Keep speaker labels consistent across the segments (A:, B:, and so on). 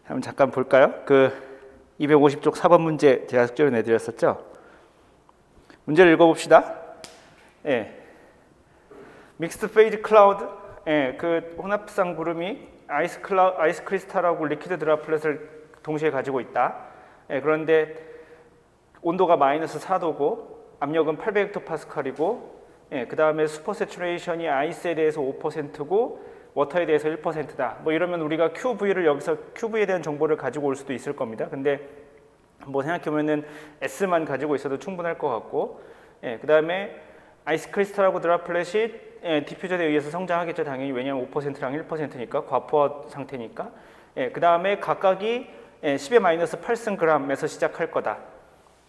A: 한번 잠깐 볼까요? 그 250쪽 4번 문제 제가 숙제로 내드렸었죠. 문제를 읽어봅시다. 예, 믹스드 페이즈 클라우드, 예, 그 혼합상 구름이 아이스 크리스탈하고 리퀴드 드랍플렛을 동시에 가지고 있다. 예, 그런데 온도가 마이너스 4도고 압력은 800헥토파스칼이고, 예, 그 다음에 슈퍼 세츄레이션이 아이스에 대해서 5%고 워터에 대해서 1%다. 뭐 이러면 우리가 QV를 여기서 QV에 대한 정보를 가지고 올 수도 있을 겁니다. 근데 뭐 생각해보면은 S만 가지고 있어도 충분할 것 같고, 예, 그 다음에 아이스 크리스탈하고 드랍플렛이 디퓨저에 의해서 성장하겠죠, 당연히. 왜냐하면 5%랑 1%니까 과포화 상태니까. 예, 그 다음에 각각이 10의 마이너스 8승 g에서 시작할 거다.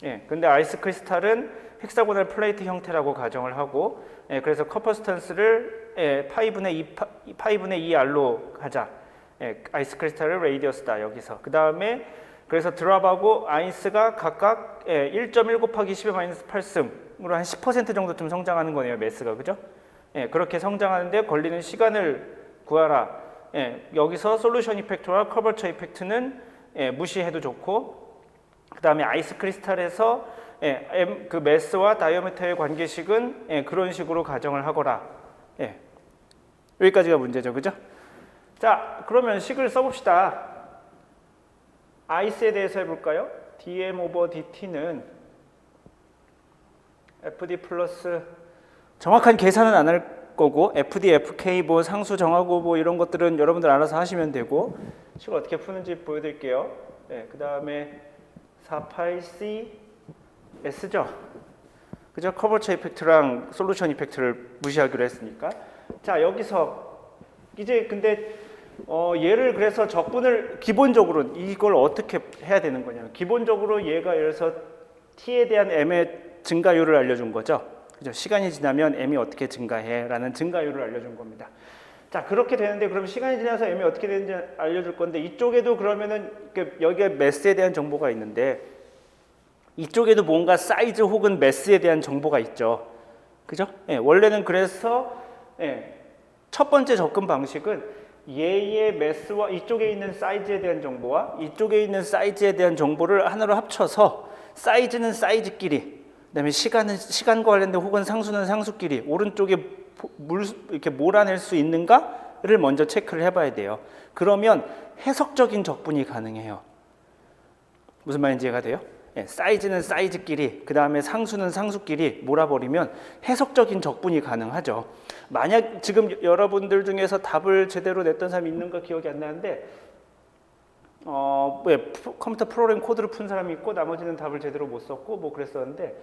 A: 예, 근데 아이스 크리스탈은 헥사고널 플레이트 형태라고 가정을 하고, 예, 그래서 커퍼스턴스를 파이분의 2R로 가자. 예, 아이스 크리스탈을 레이디어스다 여기서. 그 다음에 그래서 드랍하고 아이스가 각각 1.1 곱하기 10의 마이너스 8승으로 한 10% 정도쯤 성장하는 거네요, 매스가. 그죠? 예, 그렇게 성장하는데 걸리는 시간을 구하라. 예, 여기서 솔루션 이펙트와 커버처 이펙트는 무시해도 좋고, 그 다음에 아이스 크리스탈에서 그 매스와 다이어미터의 관계식은 그런 식으로 가정을 하거라. 예, 여기까지가 문제죠, 그죠? 자, 그러면 식을 써봅시다. 아이스에 대해서 해볼까요? dm 오버 dt는 fd 플러스, 정확한 계산은 안 할 거고 fd, fk 뭐 상수 정하고 뭐 이런 것들은 여러분들 알아서 하시면 되고, 식을 어떻게 푸는지 보여드릴게요. 네, 그 다음에 4파이 c s죠. 그죠? 커버처 이펙트랑 솔루션 이펙트를 무시하기로 했으니까. 자, 여기서 이제 근데 얘를 그래서 적분을 기본적으로 이걸 어떻게 해야 되는 거냐? 기본적으로 얘가 예를 들어서 t에 대한 m의 증가율을 알려준 거죠. 그죠? 시간이 지나면 m이 어떻게 증가해라는 증가율을 알려준 겁니다. 자, 그렇게 되는데 그럼 시간이 지나서 m이 어떻게 되는지 알려줄 건데, 이쪽에도 그러면은 여기에 매스에 대한 정보가 있는데 이쪽에도 뭔가 사이즈 혹은 매스에 대한 정보가 있죠. 그죠? 예, 원래는 그래서 첫 번째 접근 방식은 얘의 매스와 이쪽에 있는 사이즈에 대한 정보와 이쪽에 있는 사이즈에 대한 정보를 하나로 합쳐서 사이즈는 사이즈끼리, 그다음에 시간은 시간과 관련된 혹은 상수는 상수끼리 오른쪽에 이렇게 몰아낼 수 있는가를 먼저 체크를 해봐야 돼요. 그러면 해석적인 적분이 가능해요. 무슨 말인지 이해가 돼요? 사이즈는 사이즈끼리, 그 다음에 상수는 상수끼리 몰아버리면 해석적인 적분이 가능하죠. 만약 지금 여러분들 중에서 답을 제대로 냈던 사람이 있는가 기억이 안 나는데, 컴퓨터 프로그램 코드를 푼 사람이 있고 나머지는 답을 제대로 못 썼고 뭐 그랬었는데,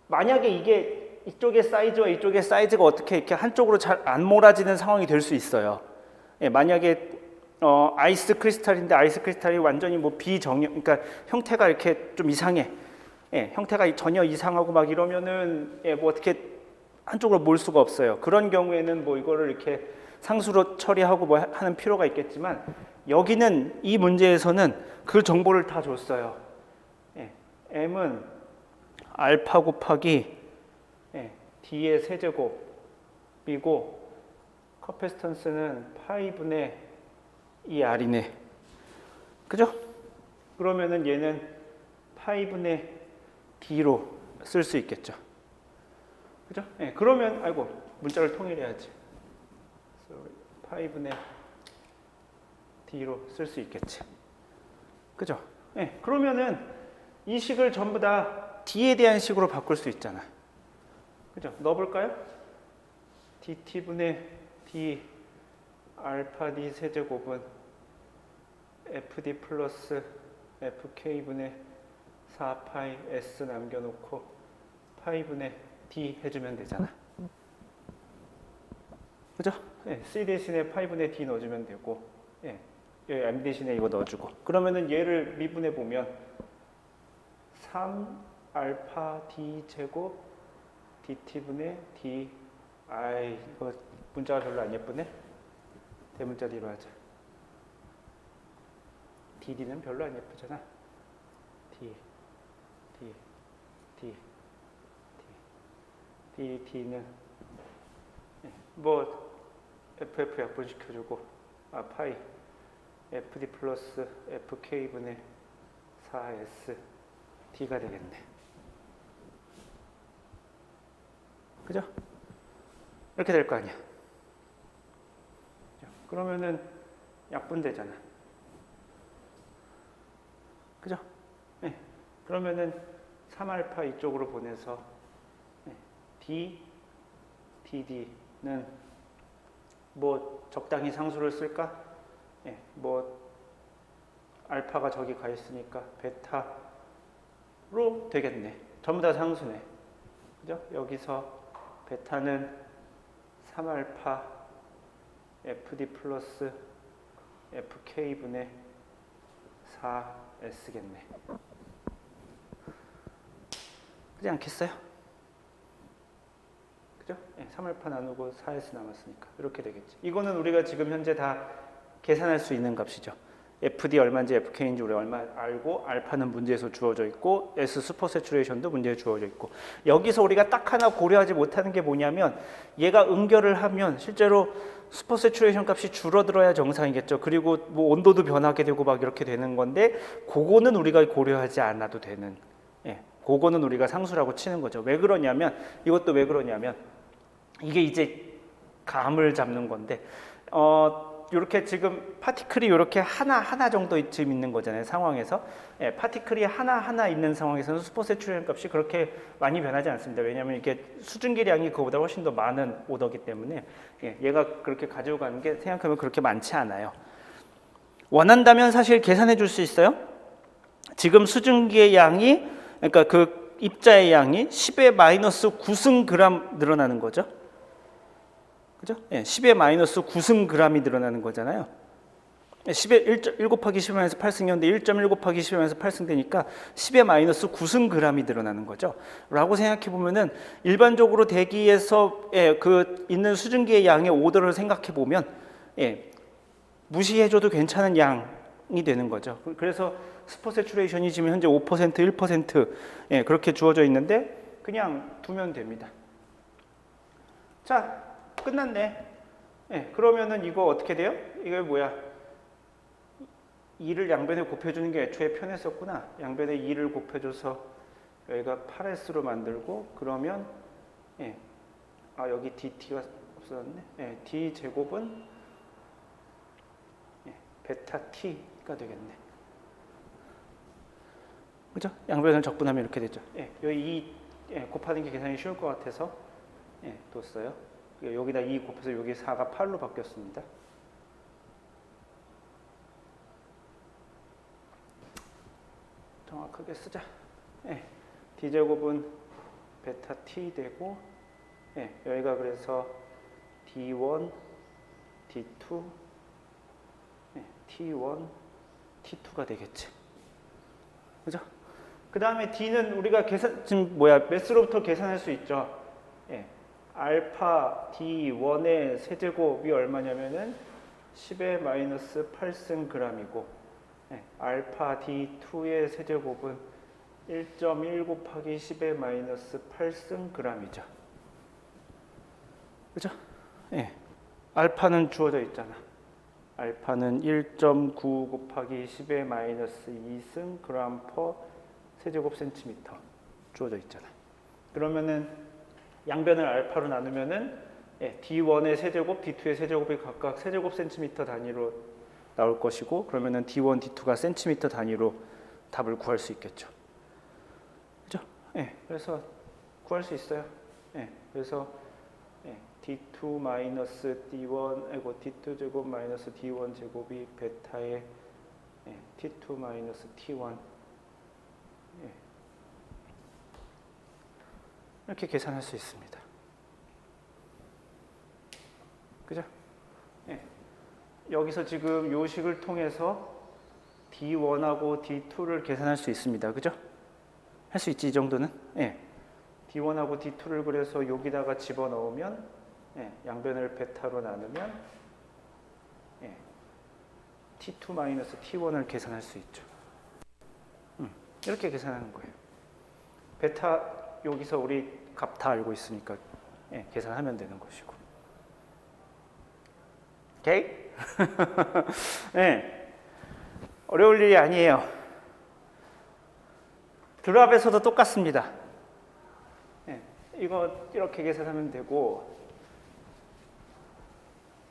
A: 만약에 이게 이쪽의 사이즈와 이쪽의 사이즈가 어떻게 이렇게 한쪽으로 잘 안 몰아지는 상황이 될 수 있어요. 만약에 아이스 크리스탈인데 아이스 크리스탈이 완전히 뭐 비정형, 그러니까 형태가 이렇게 좀 이상해. 형태가 전혀 이상하고 막 이러면은 뭐 어떻게 한쪽으로 몰 수가 없어요. 그런 경우에는 뭐 이거를 이렇게 상수로 처리하고 뭐 하는 필요가 있겠지만, 여기는 이 문제에서는 그 정보를 다 줬어요. m은 알파 곱하기 d의 세제곱이고 커패스턴스는 파이분의 2R이네. 그죠? 그러면은 얘는 파이분의 D로 쓸 수 있겠죠. 그죠? 그러면, 아이고, 문자를 통일해야지. 파이분의 D로 쓸 수 있겠지. 그죠? 그러면은 이 식을 전부 다 D에 대한 식으로 바꿀 수 있잖아. 그죠? 넣어볼까요? dt분의 D 알파 D 세제곱은 fd 플러스 fk분의 4파이 s 남겨놓고 파이분의 d 해주면 되잖아. 그죠? c 대신에 파이분의 d 넣어주면 되고, 여기 m 대신에 이거 넣어주고, 그러면은 얘를 미분해 보면 3 알파 d 제곱 dt분의 d, 이거 문자가 별로 안 예쁘네. 대문자 D로 하자. DD는 별로 안 예쁘잖아. D, D, D, D, D는 뭐 FF 약분시켜주고, 파이 fd 플러스 fk분의 4s d가 되겠네. 그죠? 이렇게 될 거 아니야. 그러면은 약분되잖아. 그죠? 네. 그러면은 3알파 이쪽으로 보내서 d, dd는 뭐 적당히 상수를 쓸까? 뭐 알파가 저기 가 있으니까 베타로 되겠네. 전부 다 상수네. 그죠? 여기서 베타는 3알파 fd 플러스 fk분의 4s겠네. 그렇지 않겠어요? 그죠? 3알파 나누고 4s 남았으니까 이렇게 되겠지. 이거는 우리가 지금 현재 다 계산할 수 있는 값이죠. fd 얼마인지 fk인지 우리 얼마 알고, 알파는 문제에서 주어져 있고, s 슈퍼 세츄레이션도 문제에 주어져 있고. 여기서 우리가 딱 하나 고려하지 못하는 게 뭐냐면, 얘가 응결을 하면 실제로 슈퍼 세츄레이션 값이 줄어들어야 정상이겠죠. 그리고 뭐 온도도 변하게 되고 막 이렇게 되는 건데, 그거는 우리가 고려하지 않아도 되는, 그거는 우리가 상수라고 치는 거죠. 왜 그러냐면, 이것도 왜 그러냐면, 이게 이제 감을 잡는 건데, 이렇게 지금 파티클이 이렇게 하나 정도 지금 있는 거잖아요. 상황에서. 파티클이 하나 있는 상황에서는 슈퍼 세츄레이션 값이 그렇게 많이 변하지 않습니다. 왜냐하면 이게 수증기량이 그거보다 훨씬 더 많은 오더기 때문에 얘가 그렇게 가지고 가는 게 생각하면 그렇게 많지 않아요. 원한다면 사실 계산해 줄 수 있어요. 지금 수증기의 양이, 그러니까 그 입자의 양이 10의 마이너스 9승 늘어나는 거죠. 그죠? 10의 마이너스 9승 g이 늘어나는 거잖아요. 10의 1 곱하기 10의 마이너스 8승이었는데 1.1 곱하기 10의 마이너스 8승 되니까 10의 마이너스 9승 g이 늘어나는 거죠. 라고 생각해 보면은 일반적으로 대기에서 그 있는 수증기의 양의 오더를 생각해 보면 무시해줘도 괜찮은 양이 되는 거죠. 그래서 슈퍼 세츄레이션이 지금 현재 5%, 1% 그렇게 주어져 있는데 그냥 두면 됩니다. 자, 끝났네. 그러면은 이거 어떻게 돼요? 이거 뭐야? 2를 양변에 곱해주는 게 애초에 편했었구나. 양변에 2를 곱해줘서 여기가 8s로 만들고, 그러면 여기 dt가 없어졌네. d 제곱은 베타 t가 되겠네. 그죠? 양변을 적분하면 이렇게 되죠. 여기 2 곱하는 게 계산이 쉬울 것 같아서 뒀어요. 여기다 2 곱해서 여기 4가 8로 바뀌었습니다. 정확하게 쓰자. d제곱은 베타 t 되고, 여기가 그래서 d1, d2, t1, t2가 되겠지. 그죠? 그 다음에 d는 우리가 지금 매스로부터 계산할 수 있죠. 알파 d1의 세제곱이 얼마냐면은 10의 마이너스 8승 g이고, 알파 d2의 세제곱은 1.1 곱하기 10의 마이너스 8승 g이죠. 그죠? 알파는 주어져 있잖아. 알파는 1.9 곱하기 10의 마이너스 2승 g/, 세제곱 센티미터 주어져 있잖아. 그러면은 양변을 알파로 나누면은 d1의 세제곱, d2의 세제곱이 각각 세제곱 센티미터 단위로 나올 것이고, 그러면은 d1, d2가 센티미터 단위로 답을 구할 수 있겠죠. 그죠? 그래서 구할 수 있어요. 그래서 d2 마이너스 d1, d2 제곱 마이너스 d1 제곱이 베타의 t2 마이너스 t1 이렇게 계산할 수 있습니다. 그죠? 여기서 지금 요 식을 통해서 D1하고 D2를 계산할 수 있습니다. 그죠? 할 수 있지, 이 정도는? D1하고 D2를 그래서 여기다가 집어넣으면, 양변을 베타로 나누면, T2-T1을 계산할 수 있죠. 이렇게 계산하는 거예요. 베타, 여기서 우리 값 다 알고 있으니까, 계산하면 되는 것이고. 오케이? 어려울 일이 아니에요. 드랍에서도 똑같습니다. 네, 이거 이렇게 계산하면 되고,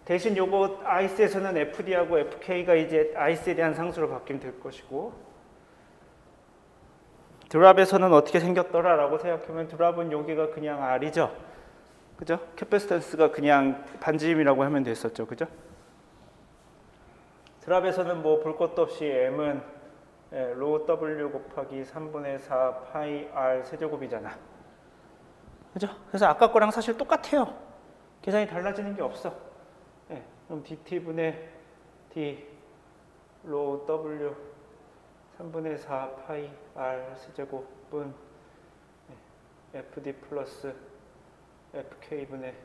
A: 대신 요거 아이스에서는 FD하고 FK가 이제 아이스에 대한 상수로 바뀌면 될 것이고, 드랍에서는 어떻게 생겼더라라고 생각하면 드랍은 여기가 그냥 R이죠. 그죠? 캐패시턴스가 그냥 반지름이라고 하면 됐었죠. 그죠? 드랍에서는 뭐 볼 것도 없이 M은 로 W 곱하기 3분의 4 파이 R 세제곱이잖아. 그죠? 그래서 아까 거랑 사실 똑같아요. 계산이 달라지는 게 없어. 그럼 dt분의 d 로 W 3분의 4 파이 R 세제곱은 fd 플러스 fk분의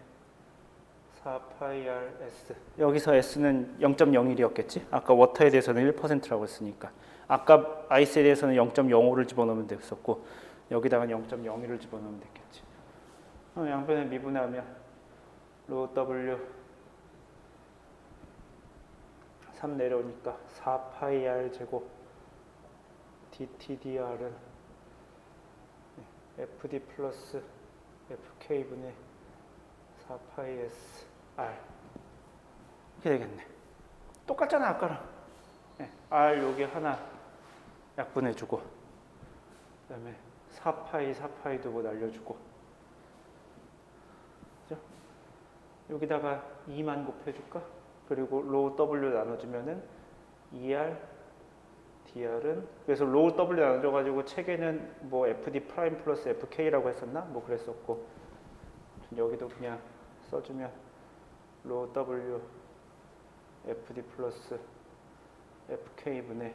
A: 4 파이 R s. 여기서 s는 0.01이었겠지? 아까 워터에 대해서는 1%라고 했으니까. 아까 아이스에 대해서는 0.05를 집어넣으면 됐었고, 여기다가 0.01을 집어넣으면 됐겠지. 양변에 미분하면 로 W 3 내려오니까 4 파이 R 제곱 dtdr은 fd 플러스 fk분의 4 파이 s r 이렇게 되겠네. 똑같잖아 아까랑. r 여기 하나 약분해주고, 그 다음에 4파이도 뭐 날려주고, 그죠? 여기다가 2만 곱해줄까? 그리고 로 W 나눠주면은 2R, DR은, 그래서 로 W 나눠줘가지고 책에는 뭐 FD 프라임 플러스 FK라고 했었나? 뭐 그랬었고, 여기도 그냥 써주면 로 W FD 플러스 FK분의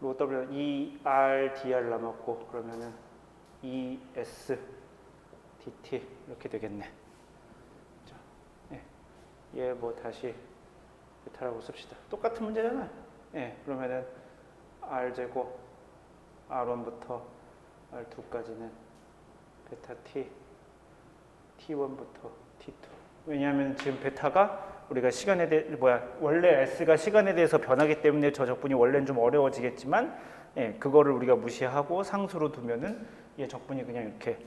A: 로 W 2R, DR 남았고, 그러면은 2S DT 이렇게 되겠네. 얘 뭐 다시 베타라고 씁시다. 똑같은 문제잖아. 그러면은 R제곱 R1부터 R2까지는 베타 T, T1부터 T2. 왜냐하면 지금 베타가 우리가 시간에 대해 원래 S가 시간에 대해서 변하기 때문에 저 적분이 원래는 좀 어려워지겠지만, 그거를 우리가 무시하고 상수로 두면은 얘 적분이 그냥 이렇게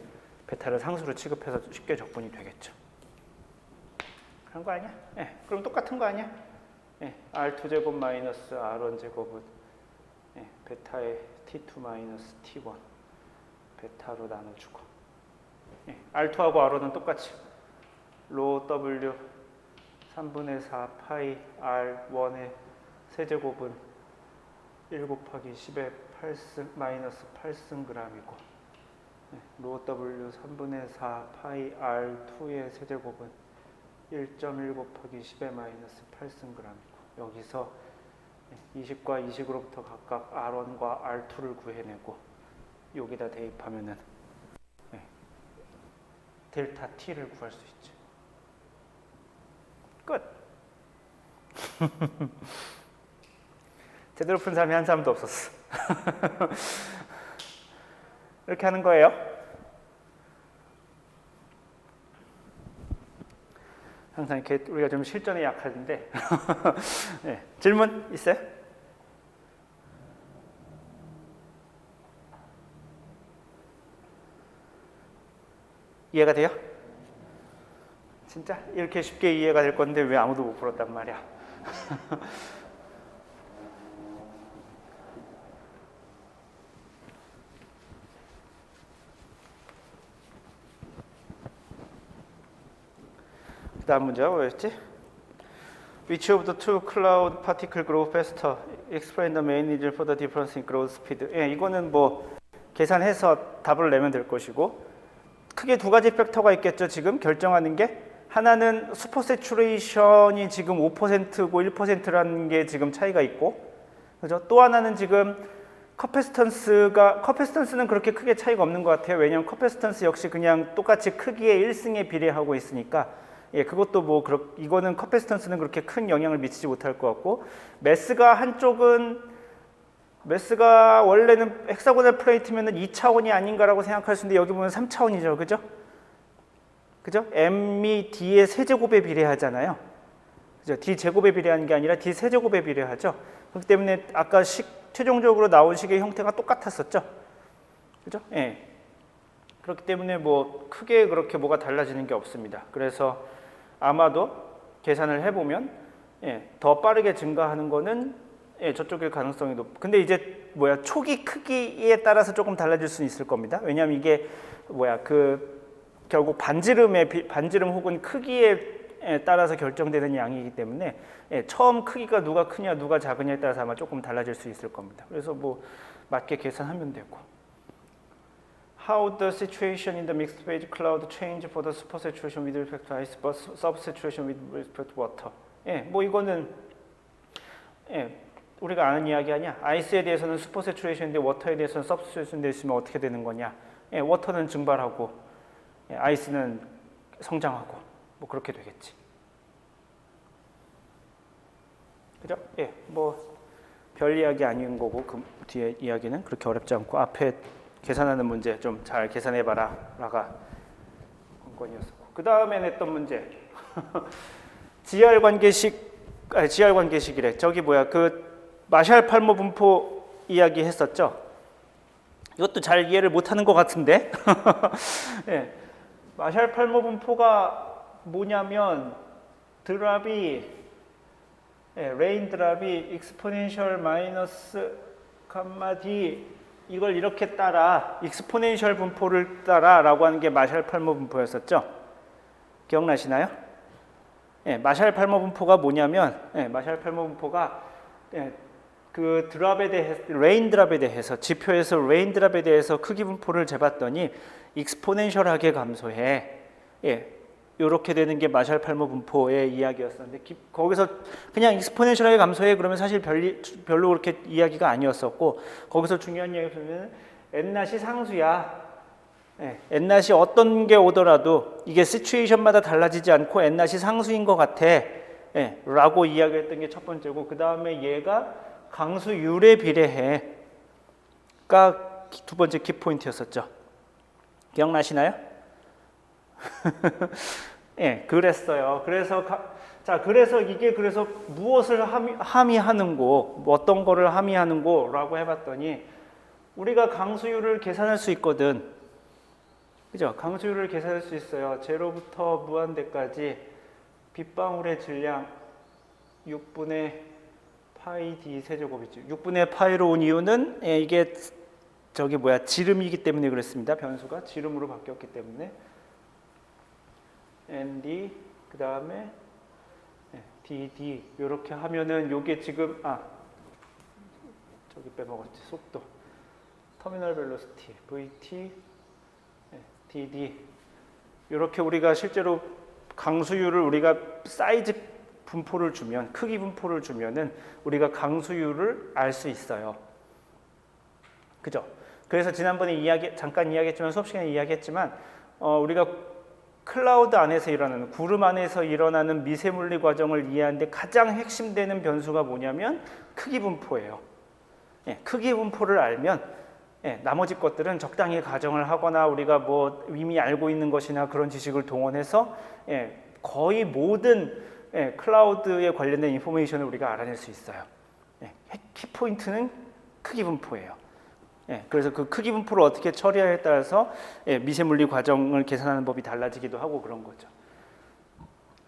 A: 베타를 상수로 취급해서 쉽게 적분이 되겠죠. 그런 거 아니야? 그럼 똑같은 거 아니야? R2제곱 마이너스 R1제곱은 베타의 T2 마이너스 T1 베타로 나눠주고, R2하고 R1은 똑같이 로 W 3분의 4 파이 R1의 세제곱은 1 곱하기 10의 8승 마이너스 8승 그램이고, 로 W 3분의 4 파이 R2의 세제곱은 1.1 곱하기 10의 마이너스 8승 그램이고, 여기서 20과 20으로부터 각각 R1과 R2를 구해내고 여기다 대입하면은 델타 T를 구할 수 있죠. 끝. 제대로 푼 사람이 한 사람도 없었어. 이렇게 하는 거예요. 항상 이렇게 우리가 좀 실전에 약한데. 질문 있어요? 이해가 돼요? 진짜 이렇게 쉽게 이해가 될 건데 왜 아무도 못 풀었단 말이야. 다음 문제가 뭐였지? Which of the two cloud particle grow faster? Explain the main reason for the difference in growth speed. 이거는 뭐 계산해서 답을 내면 될 것이고, 크게 두 가지 팩터가 있겠죠. 지금 결정하는 게 하나는 슈퍼 세츄레이션이 지금 5%고 1%라는 게 지금 차이가 있고, 그죠? 또 하나는 지금 커패시턴스는 그렇게 크게 차이가 없는 것 같아요. 왜냐하면 커패시턴스 역시 그냥 똑같이 크기의 1승에 비례하고 있으니까. 그것도 뭐 이거는 커패시턴스는 그렇게 큰 영향을 미치지 못할 것 같고, 매스가 원래는 헥사고널 플레이트면은 2차원이 아닌가라고 생각할 수 있는데 여기 보면 3차원이죠. 그죠? M이 D의 세제곱에 비례하잖아요. 그죠? D 제곱에 비례하는 게 아니라 D 세제곱에 비례하죠. 그렇기 때문에 아까 최종적으로 나온 식의 형태가 똑같았었죠. 그죠? 예. 그렇기 때문에 뭐 크게 그렇게 뭐가 달라지는 게 없습니다. 그래서 아마도 계산을 해보면 더 빠르게 증가하는 거는 저쪽일 가능성이 근데 이제 초기 크기에 따라서 조금 달라질 수는 있을 겁니다. 왜냐하면 이게 결국 반지름 혹은 크기에 따라서 결정되는 양이기 때문에 처음 크기가 누가 크냐 누가 작으냐에 따라서 아마 조금 달라질 수 있을 겁니다. 그래서 뭐 맞게 계산하면 되고. How the situation in the mixed phase cloud change for the supersaturation with respect to ice, but subsaturation with respect to water. 뭐 이거는 우리가 아는 이야기 아니야. 아이스에 대해서는 슈퍼세츄레이션인데 워터에 대해서는 서브스튜레이션 되어 있으면 어떻게 되는 거냐. 워터는 증발하고 아이스는 성장하고 뭐 그렇게 되겠지. 그죠? 뭐 별 이야기 아닌 거고 그 뒤에 이야기는 그렇게 어렵지 않고 앞에 계산하는 문제 좀 잘 계산해봐라 라가 관건이었었고 그 다음에 냈던 문제 GR 관계식이래. 저기 마샬 팔머 분포 이야기 했었죠. 이것도 잘 이해를 못하는 것 같은데 마샬 팔머 분포가 뭐냐면 레인 드랍이 익스포넨셜 마이너스 감마 D 이걸 이렇게 따라 익스포넨셜 분포를 따라 라고 하는 게 마샬 팔머 분포였었죠. 기억나시나요? 마샬 팔머 분포가 뭐냐면 마샬 팔머 분포가 그 드랍에 대해서 레인 드랍에 대해서 지표에서 레인 드랍에 대해서 크기 분포를 재봤더니 익스포넨셜하게 감소해. 이렇게 되는 게 마샬 팔머 분포의 이야기였었는데 거기서 그냥 익스포넨셜하게 감소해 그러면 사실 별로 그렇게 이야기가 아니었었고 거기서 중요한 이야기는 n-이 상수야. n-이 어떤 게 오더라도 이게 시츄에이션마다 달라지지 않고 n-이 상수인 것 같아 라고 이야기했던 게 첫 번째고 그 다음에 얘가 강수율에 비례해가 두 번째 키포인트였었죠. 기억나시나요? 그랬어요. 그래서 이게 무엇을 함의하는 거, 어떤 거를 함의하는 거라고 해봤더니 우리가 강수율을 계산할 수 있거든. 그죠? 강수율을 계산할 수 있어요. 제로부터 무한대까지 빗방울의 질량 6분의 파이 d 세제곱이죠. 6분의 파이로 온 이유는 이게 지름이기 때문에 그랬습니다. 변수가 지름으로 바뀌었기 때문에 nd 그 다음에 dd 이렇게 하면은 요게 지금 저기 빼먹었지. 속도 터미널 벨로시티 vt dd 이렇게 우리가 실제로 강수율을 우리가 사이즈 분포를 주면 크기 분포를 주면은 우리가 강수율을 알 수 있어요. 그죠? 그래서 지난번에 잠깐 이야기했지만 수업 시간에 이야기했지만 우리가 클라우드 안에서 일어나는 구름 안에서 일어나는 미세물리 과정을 이해하는데 가장 핵심되는 변수가 뭐냐면 크기 분포예요. 크기 분포를 알면 나머지 것들은 적당히 가정을 하거나 우리가 뭐 이미 알고 있는 것이나 그런 지식을 동원해서 거의 모든 클라우드에 관련된 인포메이션을 우리가 알아낼 수 있어요. 키포인트는 크기 분포예요. 그래서 그 크기 분포를 어떻게 처리하에 따라서 미세물리 과정을 계산하는 법이 달라지기도 하고 그런 거죠.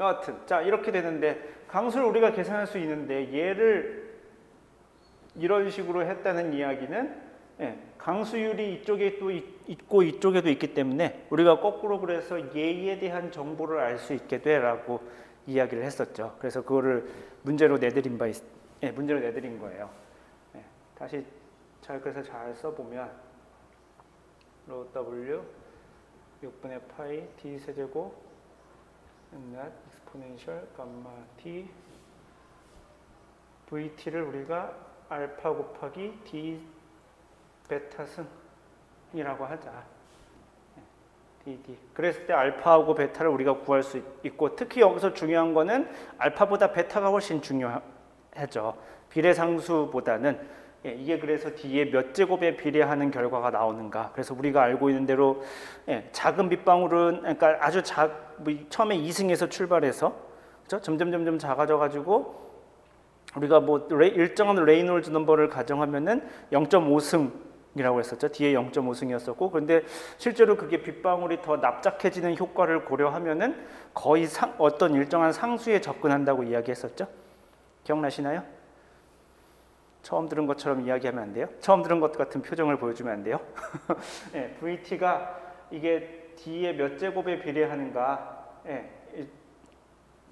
A: 여하튼 이렇게 되는데 강수를 우리가 계산할 수 있는데 얘를 이런 식으로 했다는 이야기는 강수율이 이쪽에 또 있고 이쪽에도 있기 때문에 우리가 거꾸로 그래서 얘에 대한 정보를 알 수 있게 돼라고 이야기를 했었죠. 그래서 그거를 문제로 내드린 거예요. 다시 그래서 잘 써보면 rho w 6분의 파이 d 세제곱 not exponential gamma t vt를 우리가 알파 곱하기 d 베타 승이라고 하자. dd. 그랬을 때 알파하고 베타를 우리가 구할 수 있고 특히 여기서 중요한 거는 알파보다 베타가 훨씬 중요하죠. 비례상수보다는 이게 그래서 뒤에 몇 제곱에 비례하는 결과가 나오는가. 그래서 우리가 알고 있는 대로 작은 빗방울은 그러니까 아주 처음에 2승에서 출발해서 그렇죠? 점점 작아져 가지고 우리가 뭐 일정한 레이놀즈 넘버를 가정하면은 0.5승이라고 했었죠. 뒤에 0.5승이었었고, 그런데 실제로 그게 빗방울이 더 납작해지는 효과를 고려하면은 거의 어떤 일정한 상수에 접근한다고 이야기했었죠. 기억나시나요? 처음 들은 것처럼 이야기하면 안 돼요? 처음 들은 것 같은 표정을 보여주면 안 돼요? 네, VT가 이게 D의 몇 제곱에 비례하는가, 네,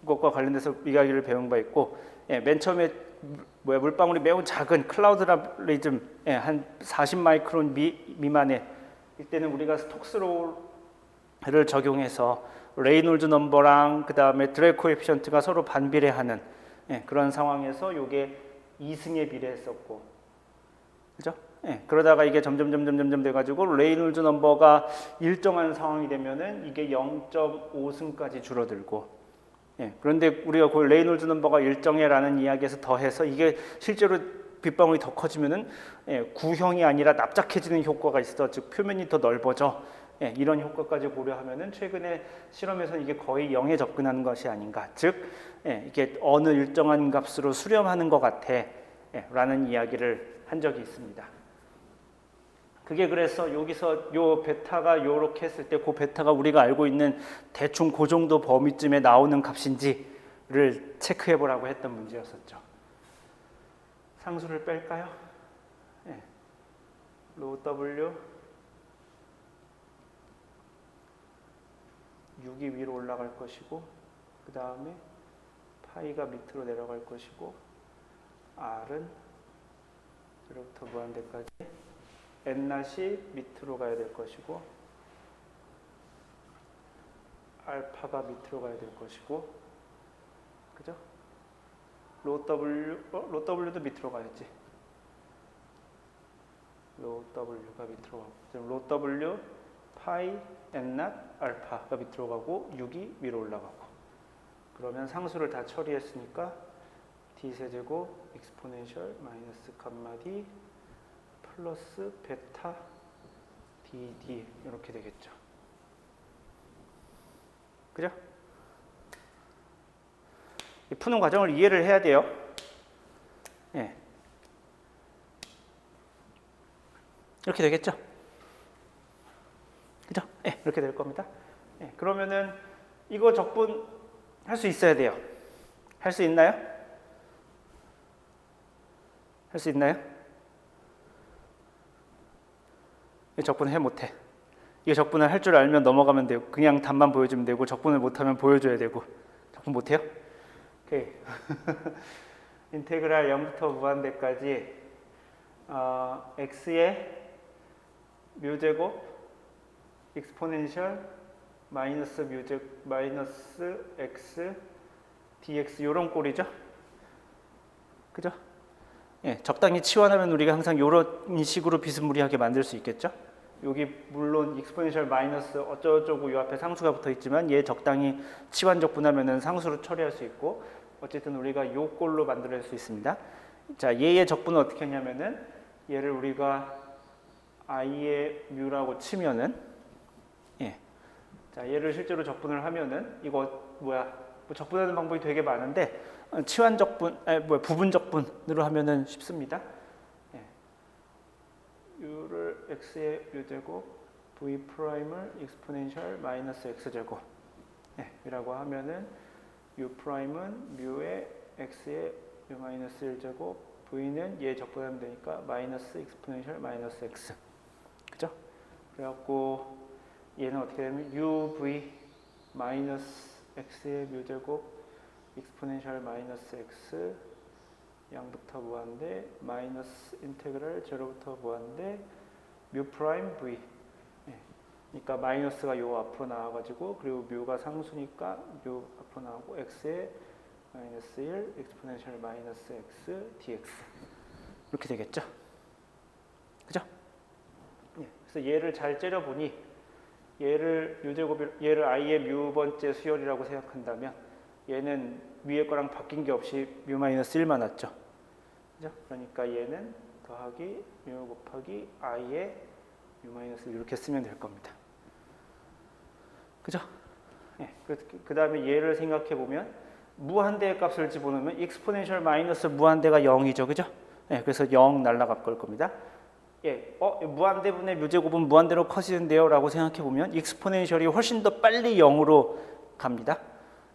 A: 이것과 관련돼서 이야기를 배운 바 있고, 예, 맨 처음에 물방울이 매우 작은 클라우드리즘, 예, 한 40 마이크론 미만의 이때는 우리가 스톡스로를 적용해서 레이놀즈 넘버랑 그 다음에 드래그 코에피션트가 서로 반비례하는, 예, 그런 상황에서 이게 2승에 비례했었고, 그죠? 예, 그러다가 이게 점점 돼가지고 레이놀즈 넘버가 일정한 상황이 되면은 이게 0.5승까지 줄어들고, 예, 그런데 우리가 그 레이놀즈 넘버가 일정해라는 이야기에서 더해서 이게 실제로 빗방울이 더 커지면은, 예, 구형이 아니라 납작해지는 효과가 있어, 즉 표면이 더 넓어져, 예, 이런 효과까지 고려하면은 최근에 실험에서는 이게 거의 0에 접근하는 것이 아닌가, 즉, 예, 이게 어느 일정한 값으로 수렴하는 것 같아, 예, 라는 이야기를 한 적이 있습니다. 그게 그래서 여기서 요 베타가 요렇게 했을 때 그 베타가 우리가 알고 있는 대충 그 정도 범위쯤에 나오는 값인지를 체크해 보라고 했던 문제였었죠. 상수를 뺄까요? 네. 로우 W 6이 위로 올라갈 것이고, 그 다음에 파이가 밑으로 내려갈 것이고, R은 여기부터 무한대까지 N-이 밑으로 가야 될 것이고, 알파가 밑으로 가야 될 것이고, 그죠? 로 W도 밑으로 가야지. 로 W가 밑으로 가고, 로 W, 파이, N-, 알파가 밑으로 가고, 6이 위로 올라가고. 그러면 상수를 다 처리했으니까 D세제곱, 익스포넨셜, 마이너스 감마 D, 플러스 베타 DD 이렇게 되겠죠. 그죠? 이 푸는 과정을 이해를 해야 돼요. 예. 이렇게 되겠죠? 그죠? 예, 이렇게 될 겁니다. 예, 그러면은 이거 적분 할 수 있어야 돼요. 할 수 있나요? 할 수 있나요? 적분을 해 못해. 이거 적분을 할 줄 알면 넘어가면 되고, 그냥 답만 보여주면 되고, 적분을 못하면 보여줘야 되고. 적분 못해요? 오케이. 인테그랄 0부터 무한대까지 x의 묘제곱 익스포넨셜 마이너스 묘제곱 마이너스 x dx 요런 꼴이죠. 그죠? 예, 적당히 치환하면 우리가 항상 이런 식으로 비스무리하게 만들 수 있겠죠. 여기 물론 익스포넨셜 마이너스 어쩌고저쩌고 요 앞에 상수가 붙어 있지만 얘 적당히 치환 적분하면은 상수로 처리할 수 있고, 어쨌든 우리가 요 꼴로 만들 수 있습니다. 자, 얘의 적분은 어떻게 하냐면은 얘를 우리가 i의 뮤라고 치면은, 예, 자, 얘를 실제로 적분을 하면은 이거 뭐 적분하는 방법이 되게 많은데 치환 적분, 부분 적분으로 하면은 쉽습니다. 예. u를 x의 u제곱 v 프라임을 익스포넨셜 마이너스 x제곱, 예, 이라고 하면은 u 프라임은 뮤의 x의 u 마이너스 1제곱, v는 얘 적분하면 되니까 마이너스 익스포넨셜 마이너스 x, 그죠? 그래갖고 얘는 어떻게 되면 uv 마이너스 x의 뮤제곱 익스포넨셜 마이너스 x 양부터 무한대 마이너스 인테그랄 제로부터 무한대 뮤 프라임 v, 예. 그러니까 마이너스가 요 앞으로 나와가지고, 그리고 뮤가 상수니까 뮤 앞으로 나오고 x의 마이너스 1 익스포넨셜 마이너스 x dx 이렇게 되겠죠. 그죠? 예. 그래서 얘를 잘 째려보니 얘를 얘를 i의 뮤 번째 수열이라고 생각한다면 얘는 위에 거랑 바뀐 게 없이 뮤 마이너스 1만 왔죠. 그죠? 그러니까 얘는 더하기 뮤 곱하기 i의 뮤 마이너스 1 이렇게 쓰면 될 겁니다. 그죠? 예. 그 다음에 얘를 생각해 보면 무한대의 값을 집어넣으면 익스포넨셜 마이너스 무한대가 0이죠, 그죠? 예, 그래서 0 날라갈 겁니다. 예, 무한대분의 묘제곱은 무한대로 커지는데요라고 생각해 보면 익스포넨셜이 훨씬 더 빨리 0으로 갑니다.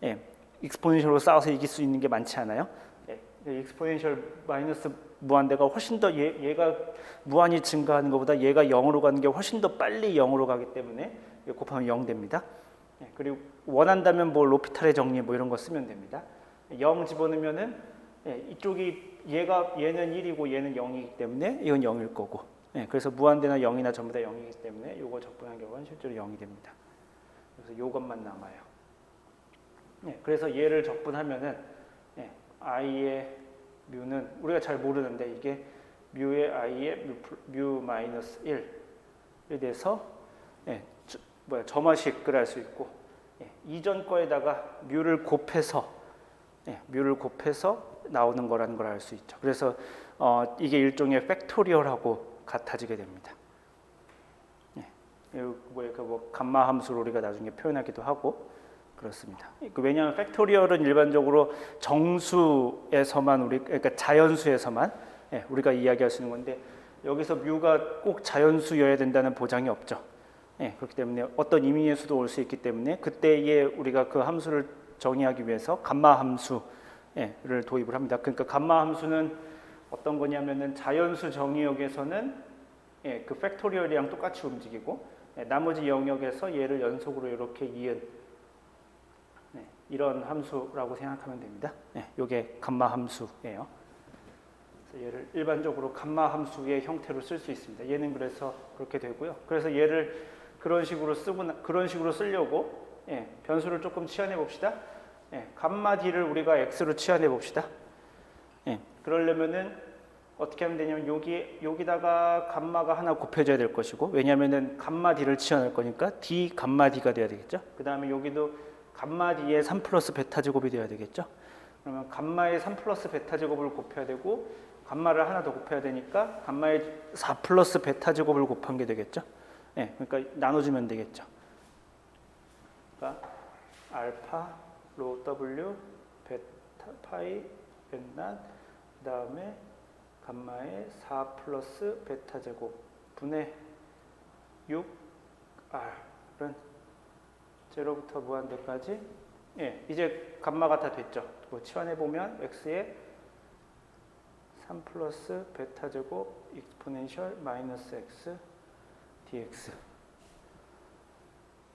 A: 예, 익스포넨셜로 싸워서 이길 수 있는 게 많지 않아요. 예, 익스포넨셜 마이너스 무한대가 훨씬 더 얘가 무한히 증가하는 것보다 얘가 0으로 가는 게 훨씬 더 빨리 0으로 가기 때문에 곱하면 0 됩니다. 예, 그리고 원한다면 뭐 로피탈의 정리 뭐 이런 거 쓰면 됩니다. 0 집어넣으면은 예, 이쪽이 얘는 1이고 얘는 0이기 때문에 이건 0일 거고. 예, 그래서 무한대나 0이나 전부 다 0이기 때문에 요거 적분한 결과는 실제로 0이 됩니다. 그래서 요것만 남아요. 예, 그래서 얘를 적분하면은 예, i의 뮤는 우리가 잘 모르는데 이게 뮤의 i의 뮤 마이너스 1에 대해서 예, 점화식을 할 수 있고 예, 이전 거에다가 뮤를 곱해서 나오는 거라는 걸 알 수 있죠. 그래서 이게 일종의 팩토리얼하고 같아지게 됩니다. 예, 뭐 감마 함수로 우리가 나중에 표현하기도 하고 그렇습니다. 왜냐하면 팩토리얼은 일반적으로 정수에서만 그러니까 자연수에서만 예, 우리가 이야기할 수 있는 건데 여기서 뮤가 꼭 자연수여야 된다는 보장이 없죠. 예, 그렇기 때문에 어떤 임의의 수도 올 수 있기 때문에 그때에 우리가 그 함수를 정의하기 위해서 감마 함수를 도입을 합니다. 그러니까 감마 함수는 어떤 거냐면은 자연수 정의역에서는 예, 그 팩토리얼이랑 똑같이 움직이고 예, 나머지 영역에서 얘를 연속으로 이렇게 이은 네, 이런 함수라고 생각하면 됩니다. 네, 이게 감마 함수예요. 그래서 얘를 일반적으로 감마 함수의 형태로 쓸 수 있습니다. 얘는 그래서 그렇게 되고요. 그래서 얘를 그런 식으로 쓰려고 예, 변수를 조금 치환해 봅시다. 예, 감마 d를 우리가 x로 치환해 봅시다. 예, 그러려면은 어떻게 하면 되냐면 여기다가 감마가 하나 곱해져야 될 것이고 왜냐면은 감마 d를 치환할 거니까 d 감마 d가 돼야 되겠죠. 그 다음에 여기도 감마 d의 3 플러스 베타 제곱이 돼야 되겠죠. 그러면 감마의 3 플러스 베타 제곱을 곱해야 되고 감마를 하나 더 곱해야 되니까 감마의 4 플러스 베타 제곱을 곱한 게 되겠죠. 예, 그러니까 나눠주면 되겠죠. 그러니까 알파 로 w 베타 파이 벤난 그 다음에 감마의 4 플러스 베타 제곱 분의 6r은 제로부터 무한대까지 예, 이제 감마가 다 됐죠. 뭐 치환해 보면 x의 3 플러스 베타 제곱 익스포넨셜 마이너스 x dx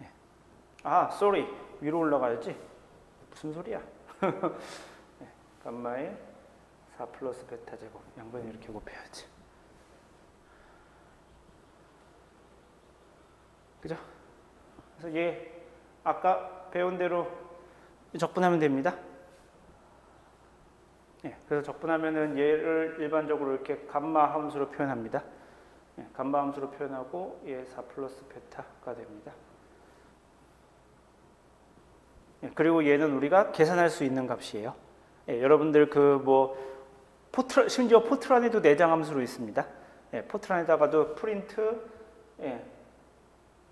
A: 예. 아, sorry. 위로 올라가야지. 무슨 소리야? 예, 감마의 4 플러스 베타 제곱 양변을 이렇게 곱해야지. 그죠? 그래서 얘 아까 배운 대로 적분하면 됩니다. 예, 그래서 적분하면은 얘를 일반적으로 이렇게 감마 함수로 표현합니다. 예, 감마 함수로 표현하고 얘 4 플러스 베타가 됩니다. 예, 그리고 얘는 우리가 계산할 수 있는 값이에요. 예, 여러분들 심지어 포트란에도 내장 함수로 있습니다. 예, 포트란에다가도 프린트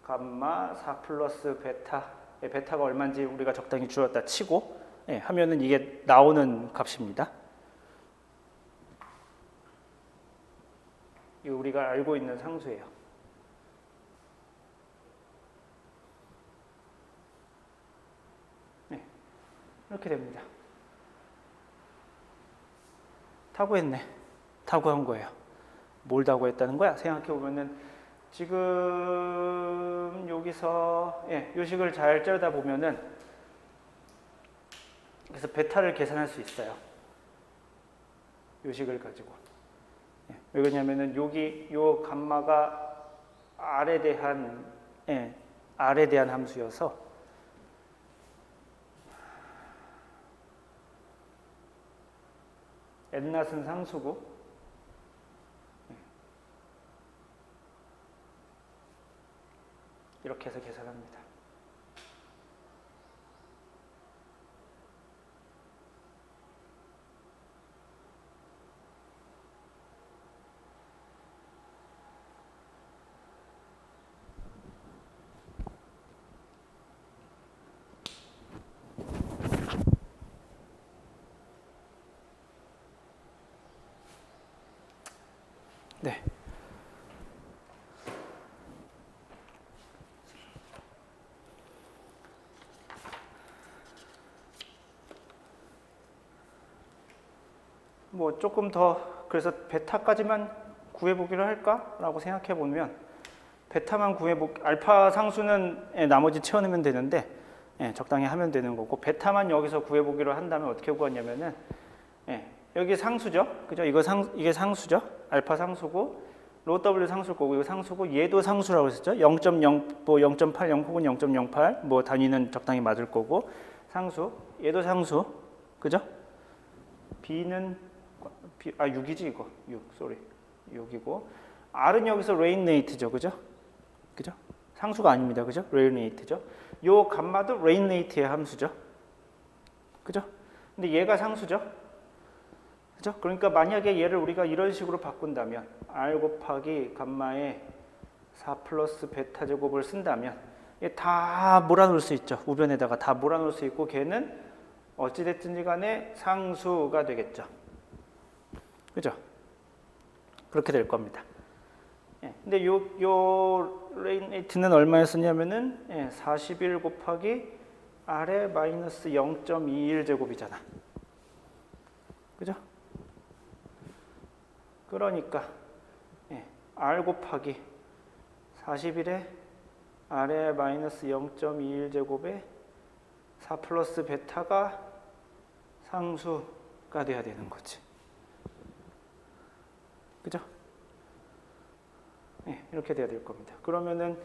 A: 감마 4 플러스 베타 베타가 얼마인지 우리가 적당히 주었다 치고 하면은 이게 나오는 값입니다. 이거 우리가 알고 있는 상수예요. 네, 이렇게 됩니다. 타구했네. 타구한 거예요. 뭘 타구했다는 거야? 생각해 보면은 지금 여기서 요식을 잘 ጨ다 보면은 그래서 베타를 계산할 수 있어요. 요식을 가지고. 왜 그러냐면은 여기 요 감마가 R에 대한 함수여서 n-은 상수고 이렇게 해서 계산합니다. 네. 뭐 조금 더 그래서 베타까지만 구해보기로 할까라고 생각해 보면 베타만 알파 상수는 나머지 채워내면 되는데 적당히 하면 되는 거고 베타만 여기서 구해보기로 한다면 어떻게 구하냐면은 여기 상수죠, 그죠? 이게 상수죠. 알파 상수고 로 W 상수일 거고 이거 상수고 얘도 상수라고 했었죠. 0.0, 뭐 0.8, 0 혹은 0.08 뭐 단위는 적당히 맞을 거고 상수 얘도 상수, 그죠? B는 6이지 이거 6이고 R은 여기서 레인레이트죠, 그죠? 그죠? 상수가 아닙니다, 그죠? 레인레이트죠. 요 감마도 레인레이트의 함수죠, 그죠? 근데 얘가 상수죠, 그죠? 그러니까 만약에 얘를 우리가 이런 식으로 바꾼다면 R 곱하기 감마의 4 플러스 베타 제곱을 쓴다면 얘 다 몰아놓을 수 있죠. 우변에다가 다 몰아놓을 수 있고 걔는 어찌됐든지 간에 상수가 되겠죠, 그죠? 그렇게 될 겁니다. 근데 요 레인레이트는 얼마였었냐면은 41 곱하기 R의 마이너스 0.21 제곱이잖아, 그죠? 그러니까 R 곱하기 41에 R의 마이너스 0.21 제곱에 4 플러스 베타가 상수가 돼야 되는 거지, 그죠? 이렇게 돼야 될 겁니다. 그러면은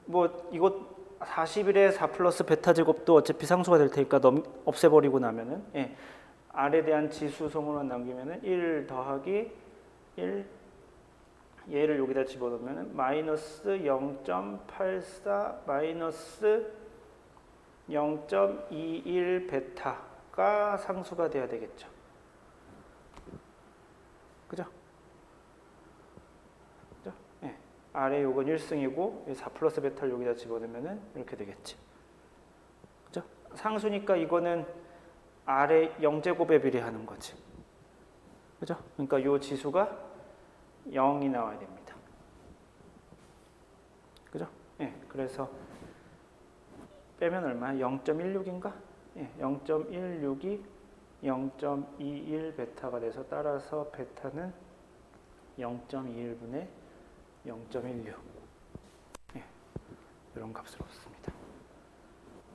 A: 뭐 이거 41에 4 플러스 베타 제곱도 어차피 상수가 될 테니까 없애버리고 나면은 R에 대한 지수성으로 남기면은 1 더하기 1 얘를 여기다 집어넣으면은 마이너스 0.84 마이너스 0.21 베타가 상수가 돼야 되겠죠, 그죠? R의 요건 1승이고 4 플러스 베타를 여기다 집어넣으면 이렇게 되겠지, 그죠? 상수니까 이거는 R의 0제곱에 비례하는 거지, 그죠? 그러니까 요 지수가 0이 나와야 됩니다, 그죠? 그래서 빼면 얼마야? 0.16인가? 0.16이 0.21 베타가 돼서 따라서 베타는 0.21분의 0.16 이런 값을 얻습니다.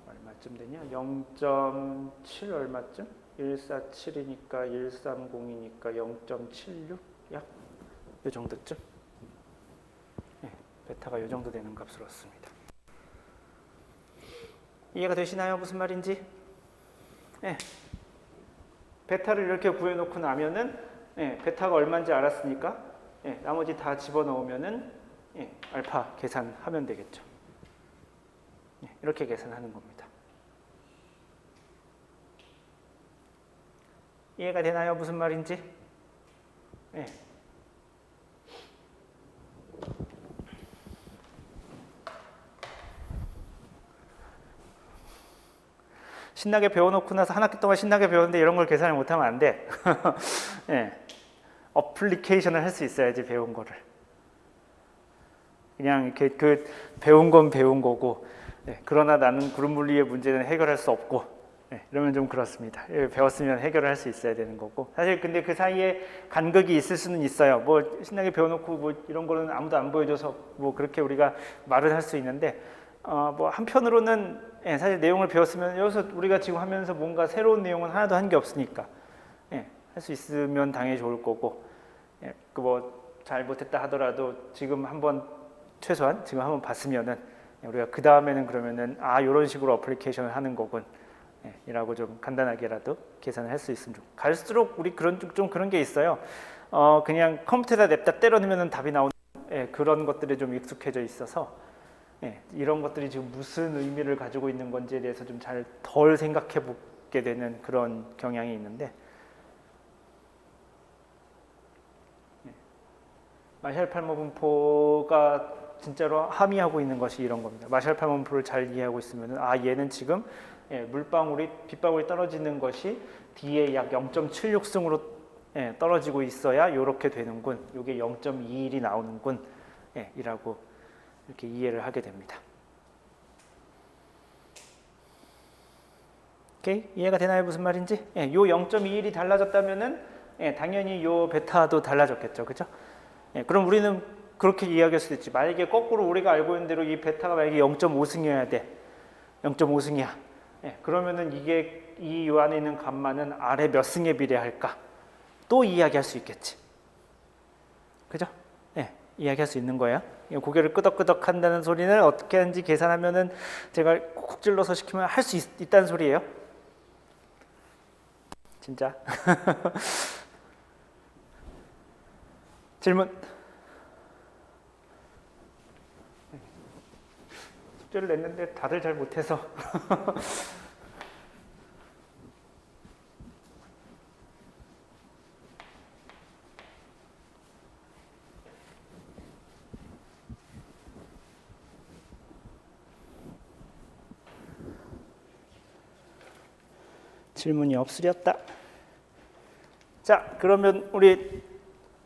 A: 얼마쯤 되냐? 0.7 얼마쯤? 147이니까 130이니까 0.76 약 이 정도쯤? 베타가 이 정도 되는 값을 얻습니다. 이해가 되시나요? 무슨 말인지? 베타를 이렇게 구해놓고 나면은 베타가 얼마인지 알았으니까 나머지 다 집어넣으면은 알파 계산하면 되겠죠. 이렇게 계산하는 겁니다. 이해가 되나요? 무슨 말인지? 신나게 배워놓고 나서 한 학기 동안 신나게 배웠는데 이런 걸 계산을 못하면 안 돼. 어플리케이션을 할 수 있어야지 배운 거를. 그냥 이렇게 배운 건 배운 거고, 그러나 나는 그룹 물리의 문제는 해결할 수 없고, 이러면 좀 그렇습니다. 배웠으면 해결을 할 수 있어야 되는 거고. 사실 근데 그 사이에 간극이 있을 수는 있어요. 뭐 신나게 배워놓고 뭐 이런 거는 아무도 안 보여줘서 뭐 그렇게 우리가 말은 할 수 있는데, 뭐 한편으로는 사실 내용을 배웠으면 여기서 우리가 지금 하면서 뭔가 새로운 내용은 하나도 한 게 없으니까 할 수 있으면 당연히 좋을 거고, 그 뭐 잘 못했다 하더라도 지금 한번 최소한 지금 한번 봤으면은 우리가 그 다음에는 그러면은 이런 식으로 어플리케이션을 하는 거군 이라고 좀 간단하게라도 계산을 할 수 있으면 좋고. 갈수록 우리 좀 그런 게 있어요. 그냥 컴퓨터에다 냅다 때려 넣으면 답이 나오는 그런 것들에 좀 익숙해져 있어서 이런 것들이 지금 무슨 의미를 가지고 있는 건지에 대해서 좀 잘 덜 생각해 보게 되는 그런 경향이 있는데, 마샬 팔머 분포가 진짜로 함의하고 있는 것이 이런 겁니다. 마샬 팔머 분포를 잘 이해하고 있으면 얘는 지금 빗방울이 떨어지는 것이 D의 약 0.76승으로 예, 떨어지고 있어야 이렇게 되는군. 이게 0.21이 나오는군. 예, 이라고 이렇게 이해를 하게 됩니다. 오케이? 이해가 되나요? 무슨 말인지? 예, 요 0.21이 달라졌다면은 예, 당연히 요 베타도 달라졌겠죠. 그죠? 예, 그럼 우리는 그렇게 이해할 수도 있지. 만약에 거꾸로 우리가 알고 있는 대로 이 베타가 만약에 0.5승이어야 돼. 0.5승이야. 예, 그러면은 이게 이 안에 있는 감마는 아래 몇 승에 비례할까? 또 이야기할 수 있겠지. 그죠? 예, 이야기할 수 있는 거예요. 고개를 끄덕끄덕 한다는 소리는 어떻게 하는지 계산하면은 제가 콕 찔러서 시키면 할 수 있다는 소리예요. 진짜. 질문. 숙제를 냈는데 다들 잘 못해서. 질문이 없으렸다. 자, 그러면 우리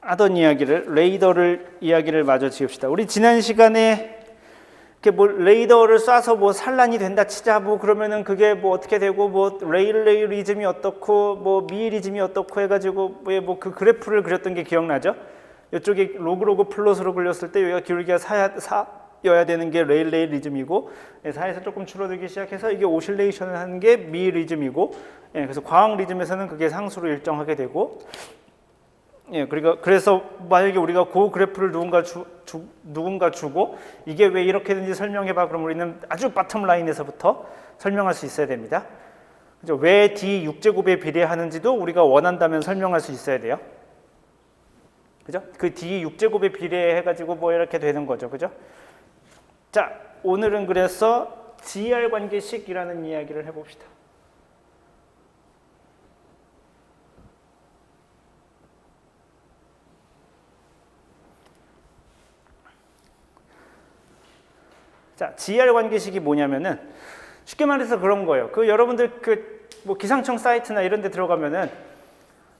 A: 하던 이야기를 레이더를 이야기를 마저 지읍시다. 우리 지난 시간에 이렇게 뭐 레이더를 쏴서 뭐 산란이 된다 치자 뭐 그러면은 그게 뭐 어떻게 되고 뭐 레일레이 리즘이 어떻고 뭐 미 리즘이 어떻고 해가지고 뭐 그 그래프를 그렸던 게 기억나죠? 이쪽에 로그 플롯으로 그렸을 때 여기가 기울기가 4여야 되는 게 레일레이 리즘이고 4에서 조금 줄어들기 시작해서 이게 오실레이션을 하는 게 미 리즘이고 그래서 과학 리즘에서는 그게 상수로 일정하게 되고 그래서 만약에 우리가 그 그래프를 누군가 주고 이게 왜 이렇게 되는지 설명해봐. 그럼 우리는 아주 바텀 라인에서부터 설명할 수 있어야 됩니다. 그죠? 왜 D 6제곱에 비례하는지도 우리가 원한다면 설명할 수 있어야 돼요. 그죠? 그 D 6제곱에 비례해가지고 뭐 이렇게 되는 거죠. 그죠? 자, 오늘은 그래서 GR 관계식이라는 이야기를 해봅시다. 자, GR 관계식이 뭐냐면은 쉽게 말해서 그런 거예요. 그 여러분들 그 뭐 기상청 사이트나 이런 데 들어가면은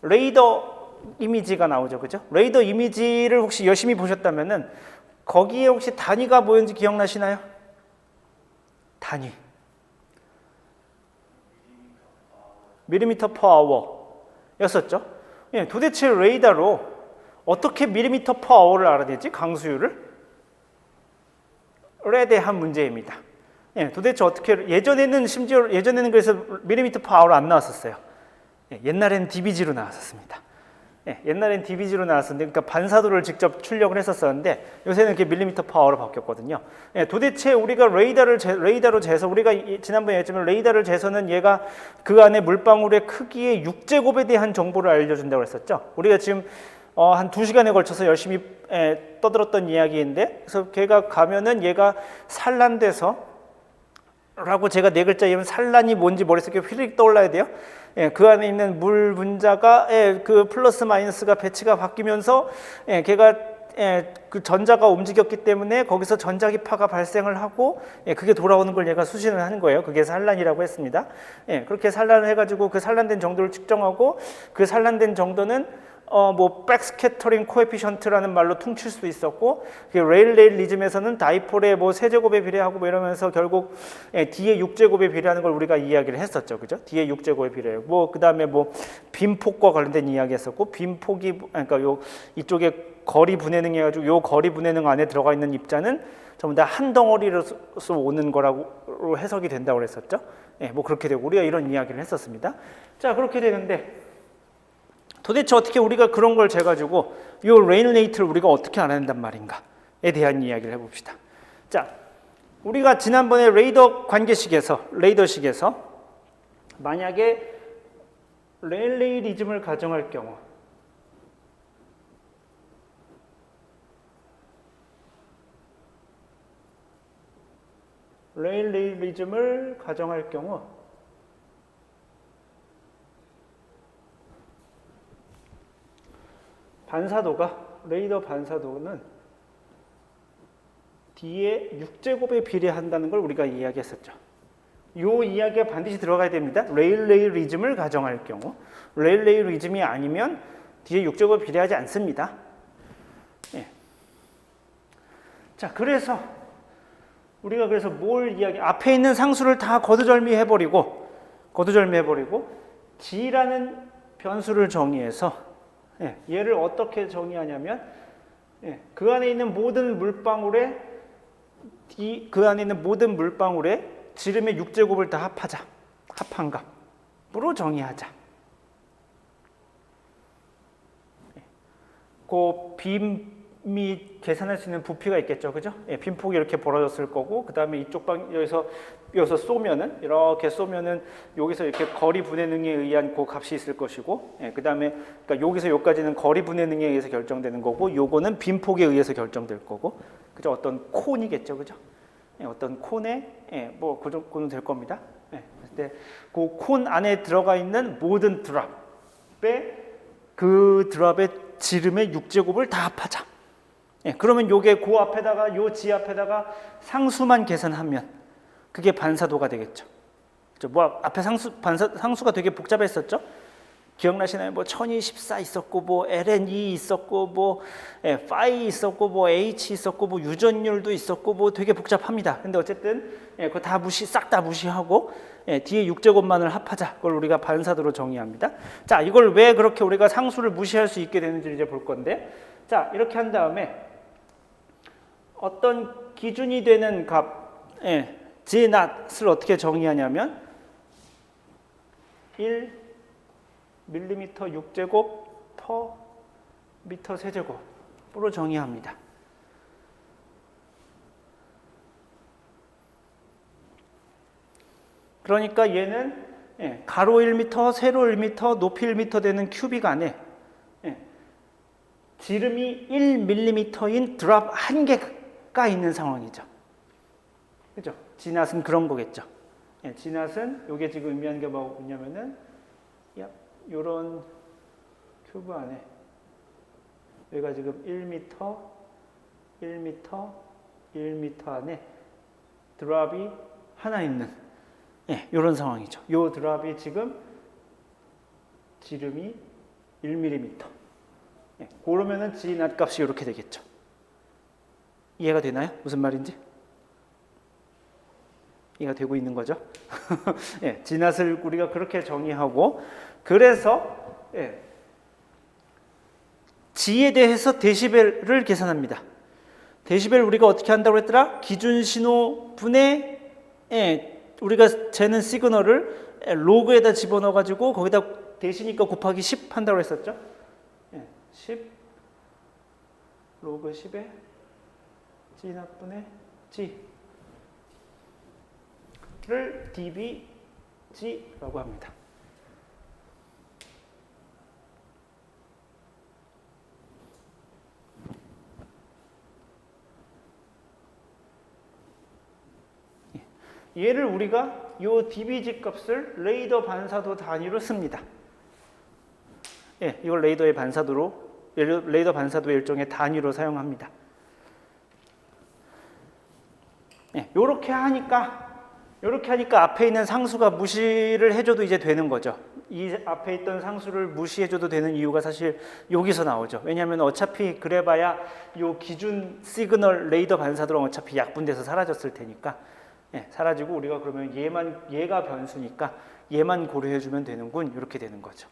A: 레이더 이미지가 나오죠. 그죠? 레이더 이미지를 혹시 열심히 보셨다면은 거기에 혹시 단위가 뭐였는지 기억나시나요? 단위. 밀리미터 퍼 아워 였었죠. 예, 도대체 레이더로 어떻게 밀리미터 퍼 아워를 알아내지? 강수율을? 에 대한 문제입니다. 예, 도대체 어떻게 예전에는 그래서 밀리미터 퍼 아워로 안 나왔었어요. 예, 옛날에는 dBg로 나왔었습니다. 예, 옛날엔 dBg로 나왔었는데 그러니까 반사도를 직접 출력을 했었었는데 요새는 이렇게 밀리미터 퍼 아워로 바뀌었거든요. 예, 도대체 우리가 레이더로 재서 우리가 지난번에 했지만 레이더를 재서는 얘가 그 안에 물방울의 크기의 6제곱에 대한 정보를 알려준다고 했었죠. 우리가 지금 한 2시간에 걸쳐서 열심히 떠들었던 이야기인데 그래서 걔가 가면은 얘가 산란돼서 라고 제가 네 글자이면 산란이 뭔지 머릿속에 휘릭 떠올라야 돼요. 예, 그 안에 있는 물 분자가 그 플러스 마이너스가 배치가 바뀌면서 걔가 그 전자가 움직였기 때문에 거기서 전자기파가 발생을 하고 그게 돌아오는 걸 얘가 수신을 하는 거예요. 그게 산란이라고 했습니다. 그렇게 산란을 해가지고 그 산란된 정도를 측정하고 그 산란된 정도는 뭐 백스캐터링 코에피션트라는 말로 퉁칠 수도 있었고 레일레이 리즘에서는 다이폴의 뭐 세제곱에 비례하고 뭐 이러면서 결국 D의 6제곱에 비례하는 걸 우리가 이야기를 했었죠. 그죠? D의 6제곱에 비례해요. 뭐 그다음에 뭐 빔폭과 관련된 이야기 했었고 빔폭이 그러니까 요 이쪽에 거리 분해능 해가지고 요 거리 분해능 안에 들어가 있는 입자는 전부 다 한 덩어리로서 오는 거라고 해석이 된다고 그랬었죠. 뭐 그렇게 되고 우리가 이런 이야기를 했었습니다. 자, 그렇게 되는데 도대체 어떻게 우리가 그런 걸 재가지고 이 레인 레이트를 우리가 어떻게 알아낸단 말인가에 대한 이야기를 해봅시다. 자, 우리가 지난번에 레이더식에서 만약에 레일레이 리즘을 가정할 경우 레일레이 리즘을 가정할 경우 레이더 반사도는 D의 6제곱에 비례한다는 걸 우리가 이야기했었죠. 이 이야기가 반드시 들어가야 됩니다. 레일레이 리즘을 가정할 경우 레일레이 리즘이 아니면 뒤에 6제곱이 비례하지 않습니다. 예. 자, 그래서 우리가 그래서 뭘 앞에 있는 상수를 다 거두절미해버리고 g라는 변수를 정의해서 얘를 어떻게 정의하냐면 그 안에 있는 모든 물방울에 지름의 6제곱을 다 합하자. 합한 값으로 정의하자. 그 빔이 계산할 수 있는 부피가 있겠죠, 그죠? 빔폭이 이렇게 벌어졌을 거고, 그 다음에 이쪽 여기서 쏘면은 이렇게 쏘면은 여기서 이렇게 거리 분해 능에 의한 그 값이 있을 것이고, 그 다음에 그러니까 여기서 여기까지는 거리 분해 능에 의해서 결정되는 거고, 요거는 빔폭에 의해서 결정될 거고, 그죠? 어떤 콘이겠죠, 그죠? 어떤 콘에 그 정도는 될 겁니다. 근데 그 콘 안에 들어가 있는 모든 그 드랍의 지름의 6제곱을 다 합하자. 그러면 요게 그 앞에다가 요 지 앞에다가 상수만 계산하면 그게 반사도가 되겠죠. 뭐 앞에 상수가 되게 복잡했었죠. 기억나시나요? 뭐 1024 있었고, 뭐 ln2 있었고, 뭐 파이 있었고, 뭐 h 있었고, 뭐 유전율도 있었고, 뭐 되게 복잡합니다. 근데 어쨌든 그거 다 싹 다 무시하고 뒤에 6제곱만을 합하자. 그걸 우리가 반사도로 정의합니다. 자, 이걸 왜 그렇게 우리가 상수를 무시할 수 있게 되는지 이제 볼 건데, 자, 이렇게 한 다음에 어떤 기준이 되는 값, g not을 어떻게 정의하냐면 1 밀리미터 6제곱 퍼 미터 세제곱으로 정의합니다. 그러니까 얘는 가로 1m, 세로 1m, 높이 1m 되는 큐빅 안에 지름이 1mm인 드랍 한 개가 있는 상황이죠. 그죠? 지낫은 그런 거겠죠. 지낫은 이게 지금 의미하는 게 뭐냐면은 요런 큐브 안에 여기가 지금 1m, 1m 안에 드랍이 하나 있는 요런 상황이죠. 요 드랍이 지금 지름이 1mm. 그러면은 G 낫 값이 이렇게 되겠죠. 이해가 되나요? 무슨 말인지? 이해가 되고 있는 거죠. G 낫을 우리가 그렇게 정의하고, 그래서 G에 대해서 데시벨을 계산합니다. 데시벨 우리가 어떻게 한다고 했더라? 기준 신호 분의 우리가 재는 시그널을 로그에다 집어넣어 가지고 거기다 대시니까 곱하기 10 한다고 했었죠. 10 로그 10에 G 나분의 G를 dBG라고 합니다. 얘를 우리가 요 dBg 값을 레이더 반사도 단위로 씁니다. 이걸 레이더 반사도의 일종의 단위로 사용합니다. 요렇게 하니까 앞에 있는 상수가 무시를 해줘도 이제 되는 거죠. 이 앞에 있던 상수를 무시해줘도 되는 이유가 사실 여기서 나오죠. 왜냐하면 어차피 그래봐야 요 기준 시그널 레이더 반사도랑 어차피 약분돼서 사라졌을 테니까 사라지고 우리가 그러면 얘가 변수니까 얘만 고려해주면 되는군, 이렇게 되는 거죠.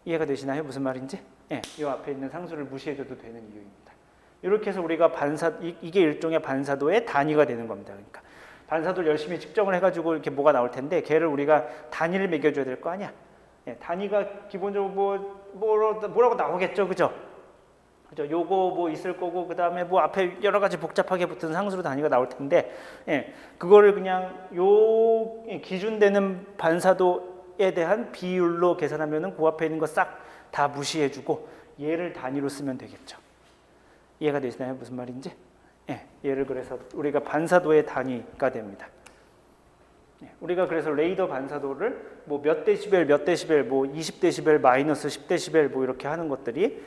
A: 이해가 되시나요? 무슨 말인지? 이 앞에 있는 상수를 무시해줘도 되는 이유입니다. 이렇게 해서 우리가 이게 일종의 반사도의 단위가 되는 겁니다. 그러니까 반사도를 열심히 측정을 해가지고 이렇게 뭐가 나올 텐데 걔를 우리가 단위를 매겨줘야 될 거 아니야. 단위가 기본적으로 뭐라고 나오겠죠, 그죠? 그죠? 요거 뭐 있을 거고, 그 다음에 뭐 앞에 여러 가지 복잡하게 붙은 상수로 단위가 나올 텐데, 그거를 그냥 요 기준되는 반사도에 대한 비율로 계산하면은 그 앞에 있는 거 싹 다 무시해주고 얘를 단위로 쓰면 되겠죠. 이해가 되시나요? 무슨 말인지? 얘를 그래서 우리가 반사도의 단위가 됩니다. 우리가 그래서 레이더 반사도를 뭐 몇 데시벨, 뭐 20데시벨, 마이너스 10데시벨 뭐 이렇게 하는 것들이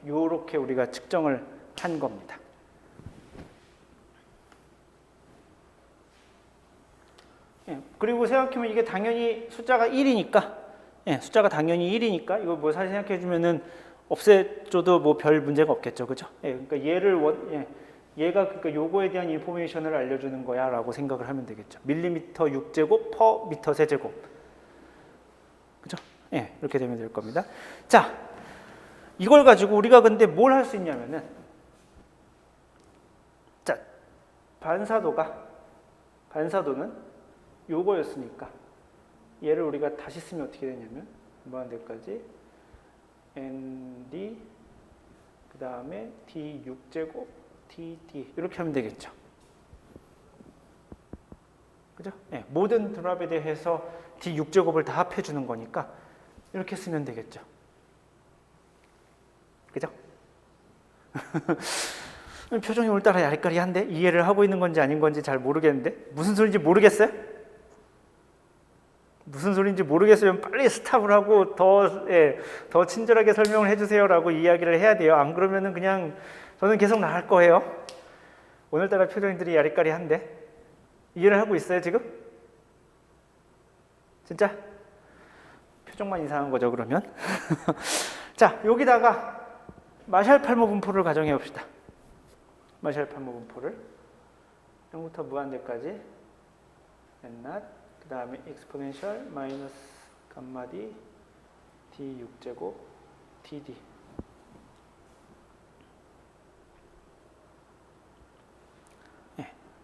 A: 요렇게 우리가 측정을 한 겁니다. 그리고 생각해보면 이게 당연히 숫자가 1이니까 예, 숫자가 당연히 1이니까 이거 뭐 사실 생각해 주면은 없애줘도 뭐 별 문제가 없겠죠, 그죠? 예, 그러니까 얘가 그러니까 요거에 대한 인포메이션을 알려주는 거야라고 생각을 하면 되겠죠. 밀리미터 6제곱 퍼 미터 세제곱, 그죠? 예, 이렇게 되면 될 겁니다. 자, 이걸 가지고 우리가 근데 뭘 할 수 있냐면은, 자, 반사도는 요거였으니까 얘를 우리가 다시 쓰면 어떻게 되냐면 무한대까지 ND 그 다음에 D 6제곱 TD 이렇게 하면 되겠죠. 그죠? 네, 모든 드랍에 대해서 D 6제곱을 다 합해주는 거니까 이렇게 쓰면 되겠죠. 그죠? 표정이 오늘따라 야리까리한데 이해를 하고 있는 건지 아닌 건지 잘 모르겠는데 무슨 소리인지 모르겠어요? 무슨 소리인지 모르겠으면 빨리 스탑을 하고 더 친절하게 설명을 해주세요라고 이야기를 해야 돼요. 안 그러면은 그냥 저는 계속 나갈 거예요. 오늘따라 표정들이 야리까리한데 이해를 하고 있어요 지금? 진짜? 표정만 이상한 거죠 그러면? 자, 여기다가 마샬 팔모 분포를 가정해 봅시다. 마샬 팔모 분포를 0부터 무한대까지 n0 그 다음에 exponential 마이너스 감마 d d 6제곱 td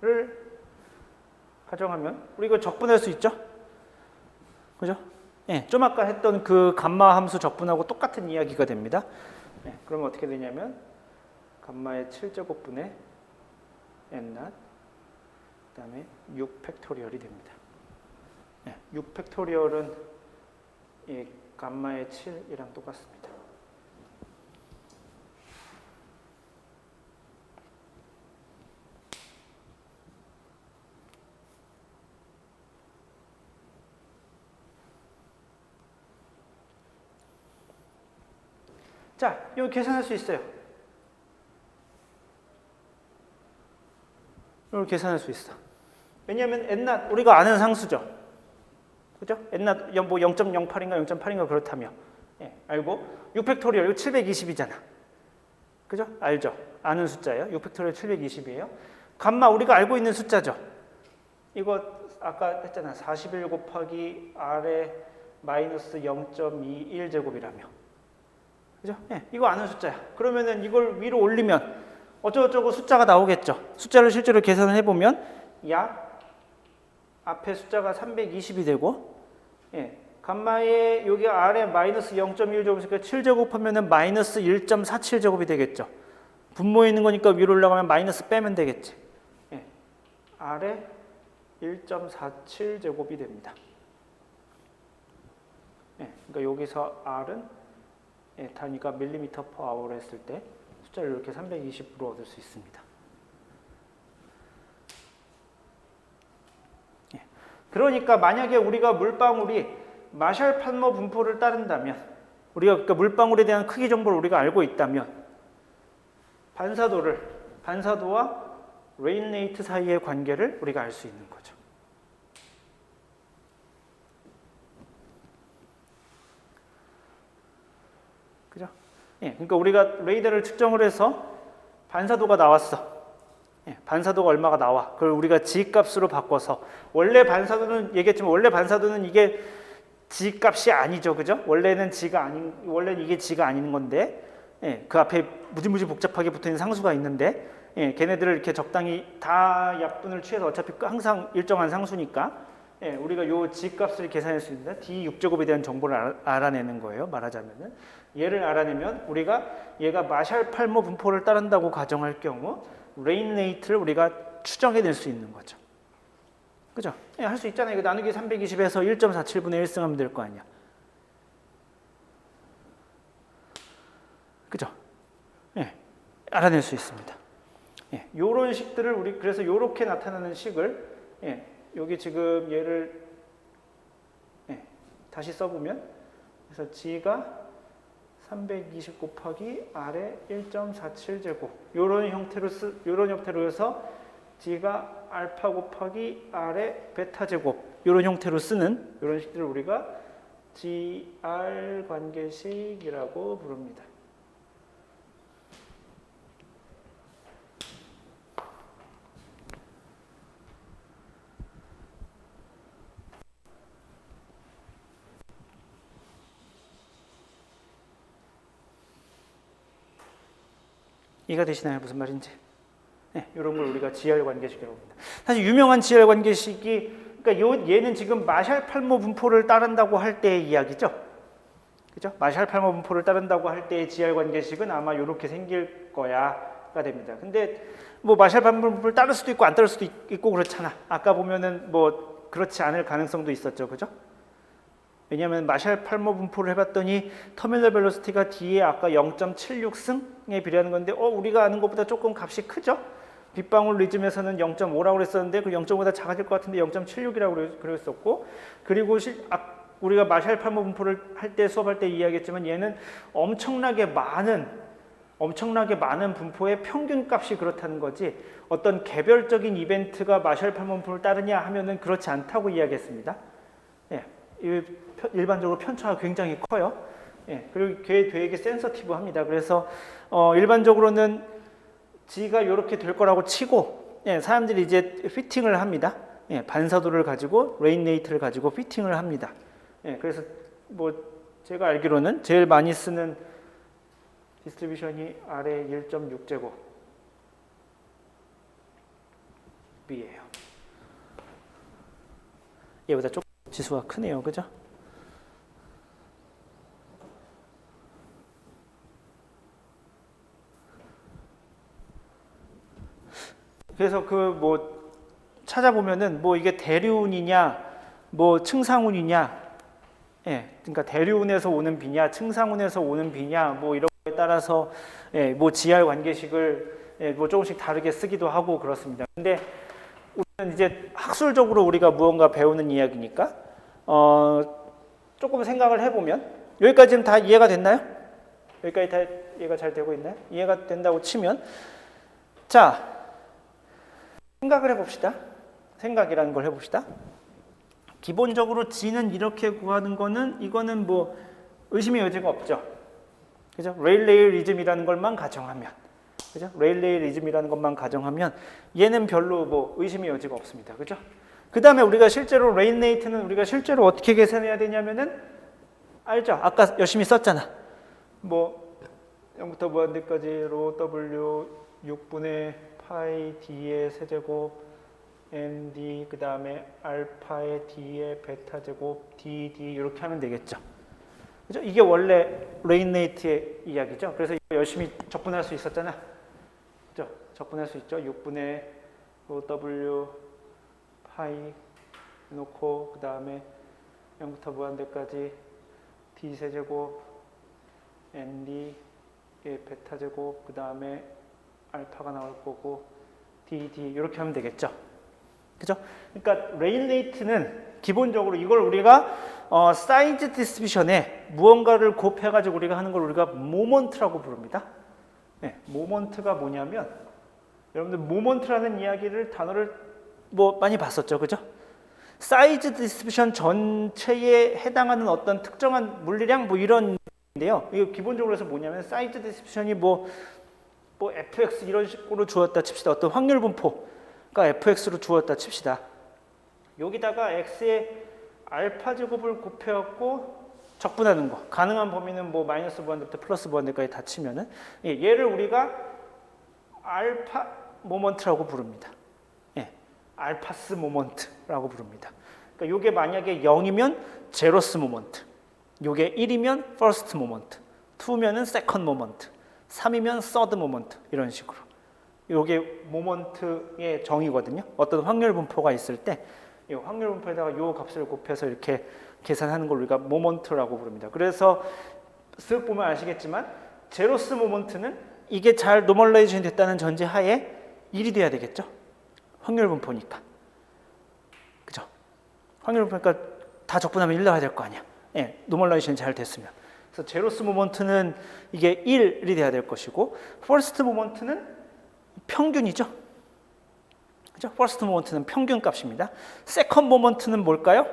A: 를 가정하면 우리 이거 적분할 수 있죠? 그죠? 예, 좀 아까 했던 그 감마 함수 적분하고 똑같은 이야기가 됩니다. 예, 그러면 어떻게 되냐면 감마의 7제곱분의 n0 그 다음에 6 팩토리얼이 됩니다. 6 팩토리얼은 이 감마의 7이랑 똑같습니다. 자, 이거 계산할 수 있어요. 이걸 계산할 수 있어. 왜냐하면 n0 우리가 아는 상수죠. 그죠? n0 뭐 0.08인가 0.8인가 그렇다며. 예, 알고 6팩토리얼 이거 720이잖아. 그죠? 알죠? 아는 숫자예요. 6팩토리얼 720이에요. 감마 우리가 알고 있는 숫자죠. 이거 아까 했잖아. 41 곱하기 R의 마이너스 0.21제곱이라며. 그죠? 예, 이거 아는 숫자야. 그러면은 이걸 위로 올리면 어쩌고저쩌고 숫자가 나오겠죠. 숫자를 실제로 계산을 해보면 약 앞에 숫자가 320이 되고, 예, 감마에 여기 아래 마이너스 0.1제곱이니까 7제곱하면은 마이너스 1.47제곱이 되겠죠. 분모에 있는 거니까 위로 올라가면 마이너스 빼면 되겠지. 예, 아래 1.47제곱이 됩니다. 예, 그러니까 여기서 R은 예, 단위가 밀리미터 퍼 아워로 했을 때 숫자를 이렇게 320으로 얻을 수 있습니다. 예, 그러니까 만약에 우리가 물방울이 마샬 판머 분포를 따른다면 우리가 그러니까 물방울에 대한 크기 정보를 우리가 알고 있다면 반사도와 레인 레이트 사이의 관계를 우리가 알 수 있는 거죠. 그죠? 예, 그러니까 우리가 레이더를 측정을 해서 반사도가 나왔어. 예, 반사도가 얼마가 나와. 그걸 우리가 G값으로 바꿔서 원래 반사도는 얘기했지만 원래 반사도는 이게 G값이 아니죠, 그죠? 원래는 이게 G가 아닌 건데, 예, 그 앞에 무지무지 복잡하게 붙어 있는 상수가 있는데, 예, 걔네들을 이렇게 적당히 다 약분을 취해서 어차피 항상 일정한 상수니까, 예, 우리가 요 G값을 계산할 수 있는데 D 6제곱에 대한 정보를 알아내는 거예요. 말하자면은 얘를 알아내면 우리가 얘가 마샬 팔모 분포를 따른다고 가정할 경우 레인 레이트를 우리가 추정해낼 수 있는 거죠. 그죠? 예, 할 수 있잖아요. 이거 나누기 320에서 1.47분의 1 승하면 될 거 아니야. 그죠? 예, 알아낼 수 있습니다. 예, 요런 식들을 우리 그래서 요렇게 나타나는 식을 예, 여기 지금 얘를 예, 다시 써보면 그래서 G가 320 곱하기 R의 1.47제곱 요런 형태로 해서 G가 알파 곱하기 R의 베타 제곱 요런 형태로 쓰는 요런 식들을 우리가 GR 관계식이라고 부릅니다. 이해가 되시나요? 무슨 말인지? 네, 이런 걸 우리가 GR 관계식이라고 합니다. 사실 유명한 GR 관계식이, 그러니까 얘는 지금 마샬-팔모 분포를 따른다고 할 때의 이야기죠. 그죠? 마샬-팔모 분포를 따른다고 할 때의 GR 관계식은 아마 이렇게 생길 거야가 됩니다. 근데 뭐 마샬-팔모 분포를 따를 수도 있고 안 따를 수도 있고 그렇잖아. 아까 보면은 뭐 그렇지 않을 가능성도 있었죠, 그죠? 왜냐하면 마샬-팔모 분포를 해봤더니 터미널 벨로시티가 D에 아까 0.76승에 비례하는 건데 우리가 아는 것보다 조금 값이 크죠? 빗방울 리즘에서는 0.5라고 그랬었는데 그 0.5보다 작아질 것 같은데 0.76이라고 그랬었고, 그리고 우리가 마샬-팔모 분포를 할 때 수업할 때 이야기했지만 얘는 엄청나게 많은 분포의 평균값이 그렇다는 거지 어떤 개별적인 이벤트가 마샬-팔모 분포를 따르냐 하면은 그렇지 않다고 이야기했습니다. 예. 일반적으로 편차가 굉장히 커요. 예, 그리고 되게 센서티브합니다. 그래서 일반적으로는 G가 이렇게 될 거라고 치고, 예, 사람들이 이제 피팅을 합니다. 예, 반사도를 가지고 레인 레이트를 가지고 피팅을 합니다. 예, 그래서 뭐 제가 알기로는 제일 많이 쓰는 디스트리뷰션이 아래 1.6제곱 B예요. 얘보다 조금 지수가 크네요, 그죠? 그래서 그 뭐 찾아보면은 뭐 이게 대류운이냐 뭐 층상운이냐, 예, 그러니까 대류운에서 오는 비냐 층상운에서 오는 비냐 뭐 이런 거에 따라서, 예, 뭐 GR 관계식을, 예, 뭐 조금씩 다르게 쓰기도 하고 그렇습니다. 근데 우리는 이제 학술적으로 우리가 무언가 배우는 이야기니까 조금 생각을 해보면 여기까지는 다 이해가 됐나요? 여기까지 다 이해가 잘 되고 있나요? 이해가 된다고 치면, 자, 생각을 해봅시다. 생각이라는 걸 해봅시다. 기본적으로 G는 이렇게 구하는 거는 이거는 뭐 의심의 여지가 없죠. 그죠? 레일레이 리즘이라는 것만 가정하면, 그죠? 레일레이 리즘이라는 것만 가정하면 얘는 별로 뭐 의심의 여지가 없습니다. 그죠? 그 다음에 우리가 실제로 레인 레이트는 우리가 실제로 어떻게 계산해야 되냐면은 알죠? 아까 열심히 썼잖아. 뭐 0부터 무한대까지 로 W 6분의 파이 D의 세제곱 ND 그 다음에 알파의 D의 베타 제곱 DD 이렇게 하면 되겠죠. 그죠? 이게 원래 레인 레이트의 이야기죠. 그래서 이거 열심히 적분할 수 있었잖아. 그죠? 적분할 수 있죠. 6분의 로 W 파이 놓고 그 다음에 0부터 무한대까지 D 세제곱 ND의 베타 제곱 그 다음에 알파가 나올 거고 DD 이렇게 하면 되겠죠. 그죠? 그러니까 레인 레이트는 기본적으로 이걸 우리가 사이즈 디스트리뷰션에 무언가를 곱해가지고 우리가 하는 걸 우리가 모먼트라고 부릅니다. 네, 모먼트가 뭐냐면 여러분들 모먼트라는 이야기를 단어를 뭐 많이 봤었죠, 그죠? 사이즈 디스트리뷰션 전체에 해당하는 어떤 특정한 물리량 뭐 이런 인데요. 이거 기본적으로 해서 뭐냐면 사이즈 디스트리뷰션이 뭐 fx 이런 식으로 주었다 칩시다. 어떤 확률 분포가 fx로 주었다 칩시다. 여기다가 x의 알파 제곱을 곱해갖고 적분하는 거. 가능한 범위는 뭐 마이너스 무한대부터 플러스 무한대까지 다 치면은, 예, 얘를 우리가 알파 모먼트라고 부릅니다. 예, 알파스 모먼트라고 부릅니다. 그러니까 요게 만약에 0이면 제로스 모먼트, 요게 1이면 퍼스트 모먼트, 2면은 세컨드 모먼트, 3이면 서드 모먼트 이런 식으로. 요게 모먼트의 정의거든요. 어떤 확률 분포가 있을 때 이 확률 분포에다가 요 값을 곱해서 이렇게 계산하는 걸 우리가 모먼트라고 부릅니다. 그래서 쓱 보면 아시겠지만 제로스 모먼트는 이게 잘 노멀라이제이션 됐다는 전제 하에 1이 돼야 되겠죠. 확률 분포니까. 그죠? 확률 분포니까 다 적분하면 1 나와야 될 거 아니야. 예, 노멀라이제이션 잘 됐으면. 그래서 제로스 모먼트는 이게 1이 돼야 될 것이고, 퍼스트 모먼트는 평균이죠. 그죠? 퍼스트 모먼트는 평균 값입니다. 세컨드 모먼트는 뭘까요?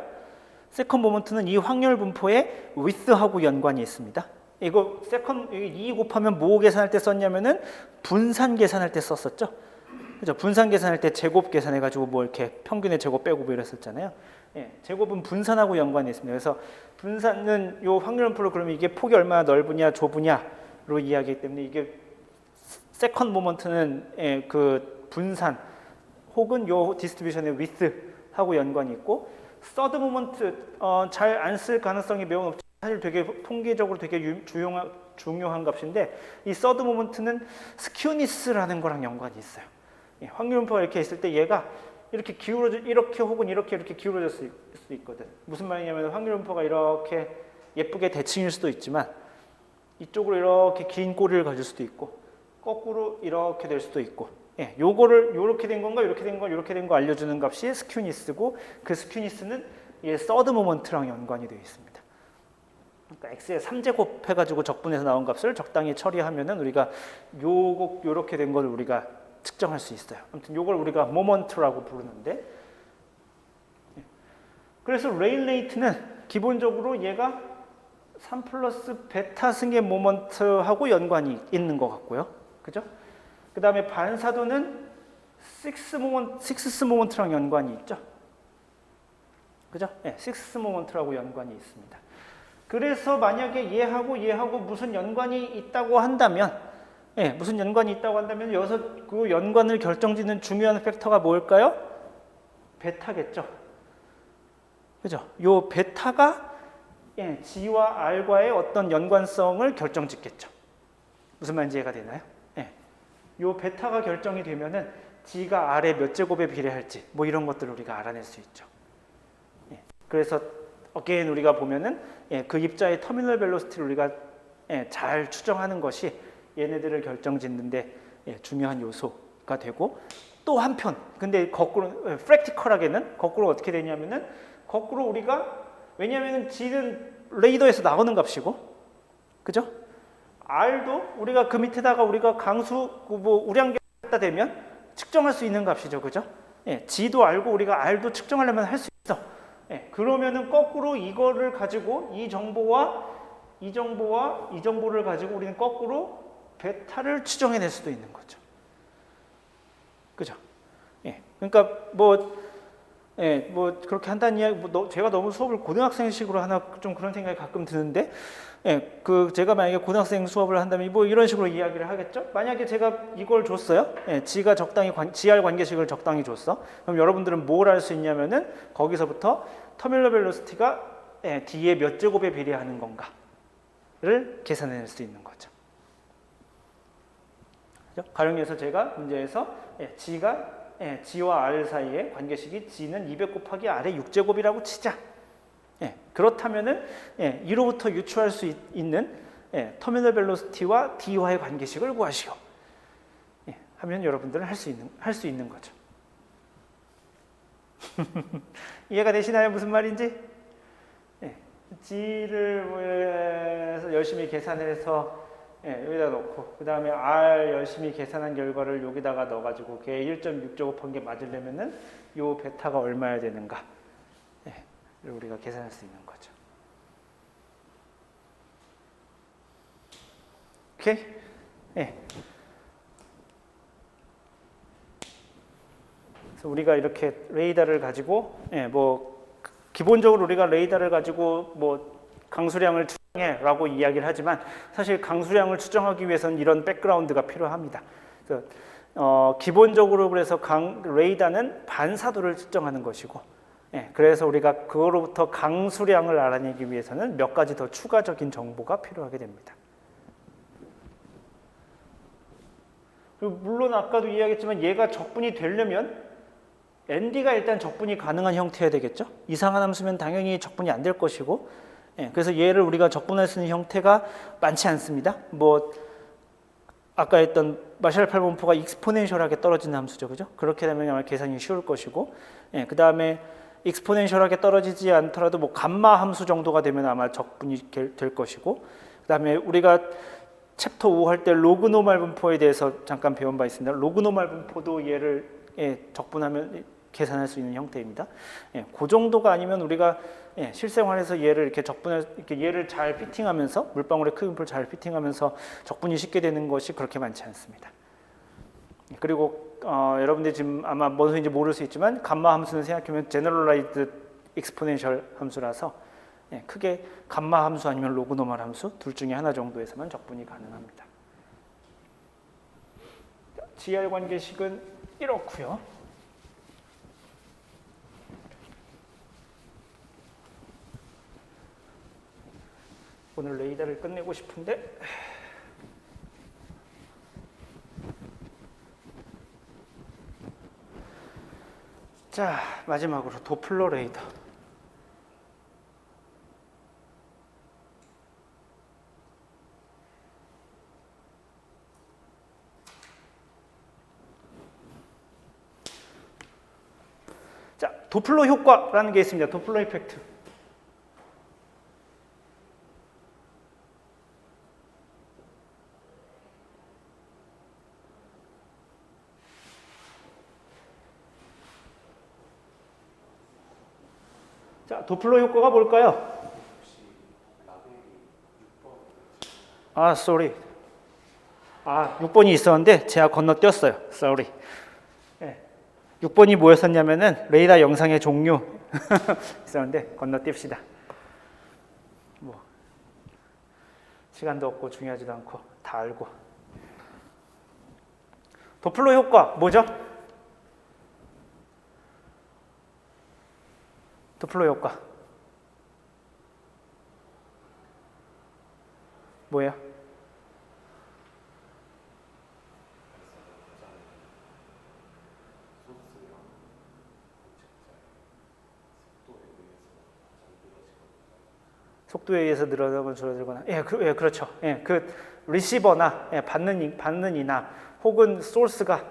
A: 세컨 모먼트는 이 확률 분포의 width하고 연관이 있습니다. 이거 세컨 2 곱하면 뭐 계산할 때 썼냐면은 분산 계산할 때 썼었죠. 그죠? 분산 계산할 때 제곱 계산해 가지고 뭐 이렇게 평균의 제곱 빼고 뭐 이랬었잖아요. 예, 제곱은 분산하고 연관이 있습니다. 그래서 분산은 요 확률 분포로 그러면 이게 폭이 얼마나 넓으냐 좁으냐로 이야기하기 때문에 이게 세컨 모먼트는 예, 그 분산 혹은 요 디스트리뷰션의 width하고 연관이 있고 서드 모먼트 잘 안 쓸 가능성이 매우 높죠. 사실 되게 통계적으로 되게 중요한 값인데 이 서드 모먼트는 스큐니스라는 거랑 연관이 있어요. 예, 확률 분포가 이렇게 있을 때 얘가 이렇게 기울어져 이렇게 혹은 이렇게 기울어질 수 있거든. 무슨 말이냐면 확률 분포가 이렇게 예쁘게 대칭일 수도 있지만 이쪽으로 이렇게 긴 꼬리를 가질 수도 있고 거꾸로 이렇게 될 수도 있고 예, 요거를 요렇게 된 건가 이렇게 된 거 이렇게 된 거 알려주는 값이 스큐니스고 그 스큐니스는 이 서드 모먼트랑 연관이 되어 있습니다. 그러니까 x의 3제곱 해가지고 적분해서 나온 값을 적당히 처리하면은 우리가 요렇게 된 걸 우리가 측정할 수 있어요. 아무튼 요걸 우리가 모먼트라고 부르는데 그래서 레일 레이트는 기본적으로 얘가 3 플러스 베타 승의 모먼트하고 연관이 있는 것 같고요. 그죠? 그 다음에 반사도는 6스 모먼트랑 연관이 있죠. 그죠? 네, 6스 모먼트라고 연관이 있습니다. 그래서 만약에 얘하고 무슨 연관이 있다고 한다면 예, 무슨 연관이 있다고 한다면 여기서 그 연관을 결정짓는 중요한 팩터가 뭘까요? 베타겠죠. 그죠? 요 베타가 예, G와 R과의 어떤 연관성을 결정짓겠죠. 무슨 말인지 이해가 되나요? 예. 요 베타가 결정이 되면은 G가 R의 몇 제곱에 비례할지 뭐 이런 것들을 우리가 알아낼 수 있죠. 예. 그래서 again 우리가 보면은 예, 그 입자의 터미널 벨로시티를 우리가 예, 잘 추정하는 것이 얘네들을 결정짓는데 예, 중요한 요소가 되고 또 한편 근데 거꾸로 프랙티컬하게는 거꾸로 어떻게 되냐면은 거꾸로 우리가 왜냐하면 G는 레이더에서 나오는 값이고 그죠? R도 우리가 그 밑에다가 우리가 강수 뭐 우량계 갖다 대면 측정할 수 있는 값이죠. 그죠? 예, G도 알고 우리가 R도 측정하려면 할 수 있어. 예, 그러면은 거꾸로 이거를 가지고 이 정보와 이 정보를 가지고 우리는 거꾸로 베타를 추정해낼 수도 있는 거죠. 그죠? 예. 그러니까 뭐 그렇게 한다는 이야기, 제가 너무 수업을 고등학생식으로 하나 좀 그런 생각이 가끔 드는데, 예, 제가 만약에 고등학생 수업을 한다면 뭐 이런 식으로 이야기를 하겠죠. 만약에 제가 이걸 줬어요. 예, G가 적당히 GR 관계식을 적당히 줬어. 그럼 여러분들은 뭘 할 수 있냐면은 거기서부터 터미널 벨로시티가 예, D의 몇 제곱에 비례하는 건가를 계산해낼 수 있는 거죠. 가령해서 제가 문제에서 G와 R 사이의 관계식이 G는 200 곱하기 R의 6제곱이라고 치자. 그렇다면은 이로부터 유추할 수 있는 터미널 벨로시티와 D와의 관계식을 구하시오. 하면 여러분들은 할 수 있는 거죠. 이해가 되시나요? 무슨 말인지? G를 열심히 계산해서 여기다 넣고 그 다음에 R 열심히 계산한 결과를 여기다가 넣어가지고 걔 1.6 제곱한 게 맞으려면은 요 베타가 얼마야 되는가 우리가 계산할 수 있는 거죠. 오케이? 그래서 우리가 이렇게 레이더를 가지고 뭐 기본적으로 우리가 레이더를 가지고 뭐 강수량을 라고 이야기를 하지만 사실 강수량을 추정하기 위해서는 이런 백그라운드가 필요합니다. 그래서 기본적으로 그래서 레이더는 반사도를 측정하는 것이고 그래서 우리가 그거로부터 강수량을 알아내기 위해서는 몇 가지 더 추가적인 정보가 필요하게 됩니다. 그리고 물론 아까도 이야기했지만 얘가 적분이 되려면 ND가 일단 적분이 가능한 형태여야 되겠죠. 이상한 함수면 당연히 적분이 안 될 것이고 그래서 얘를 우리가 적분할 수 있는 형태가 많지 않습니다. 뭐 아까 했던 마샬-팔 분포가 익스포넨셜하게 떨어지는 함수죠, 그죠? 그렇게 되면 아마 계산이 쉬울 것이고, 그 다음에 익스포넨셜하게 떨어지지 않더라도 뭐 감마 함수 정도가 되면 아마 적분이 될 것이고, 그 다음에 우리가 챕터 5 할 때 로그 노멀 분포에 대해서 잠깐 배운 바 있습니다. 로그 노멀 분포도 얘를 적분하면 계산할 수 있는 형태입니다. 예, 그 정도가 아니면 우리가 예, 실생활에서 얘를 이렇게 이렇게 얘를 잘 피팅하면서 물방울의 크기를 잘 피팅하면서 적분이 쉽게 되는 것이 그렇게 많지 않습니다. 그리고 여러분들이 지금 아마 뭔 소리인지 모를 수 있지만 감마 함수는 생각해보면 제너럴라이즈드 익스포넨셜 함수라서 예, 크게 감마 함수 아니면 로그노멀 함수 둘 중에 하나 정도에서만 적분이 가능합니다. GR 관계식은 이렇고요. 오늘 레이더를 끝내고 싶은데 자, 마지막으로 도플러 레이더. 자, 도플러 효과라는 게 있습니다. 도플러 이펙트. 자, 도플러 효과가 뭘까요? 아, sorry. 6번이 있었는데 제가 건너뛰었어요. sorry. 네. 6번이 뭐였었냐면은 레이더 영상의 종류 있었는데 건너뛰읍시다. 뭐 시간도 없고 중요하지도 않고 다 알고. 도플러 효과 뭐죠? 도플러 효과 뭐예요? 속도에 의해서 늘어나거나 줄어들거나 그렇죠. 그 리시버나 받는 이나 혹은 소스가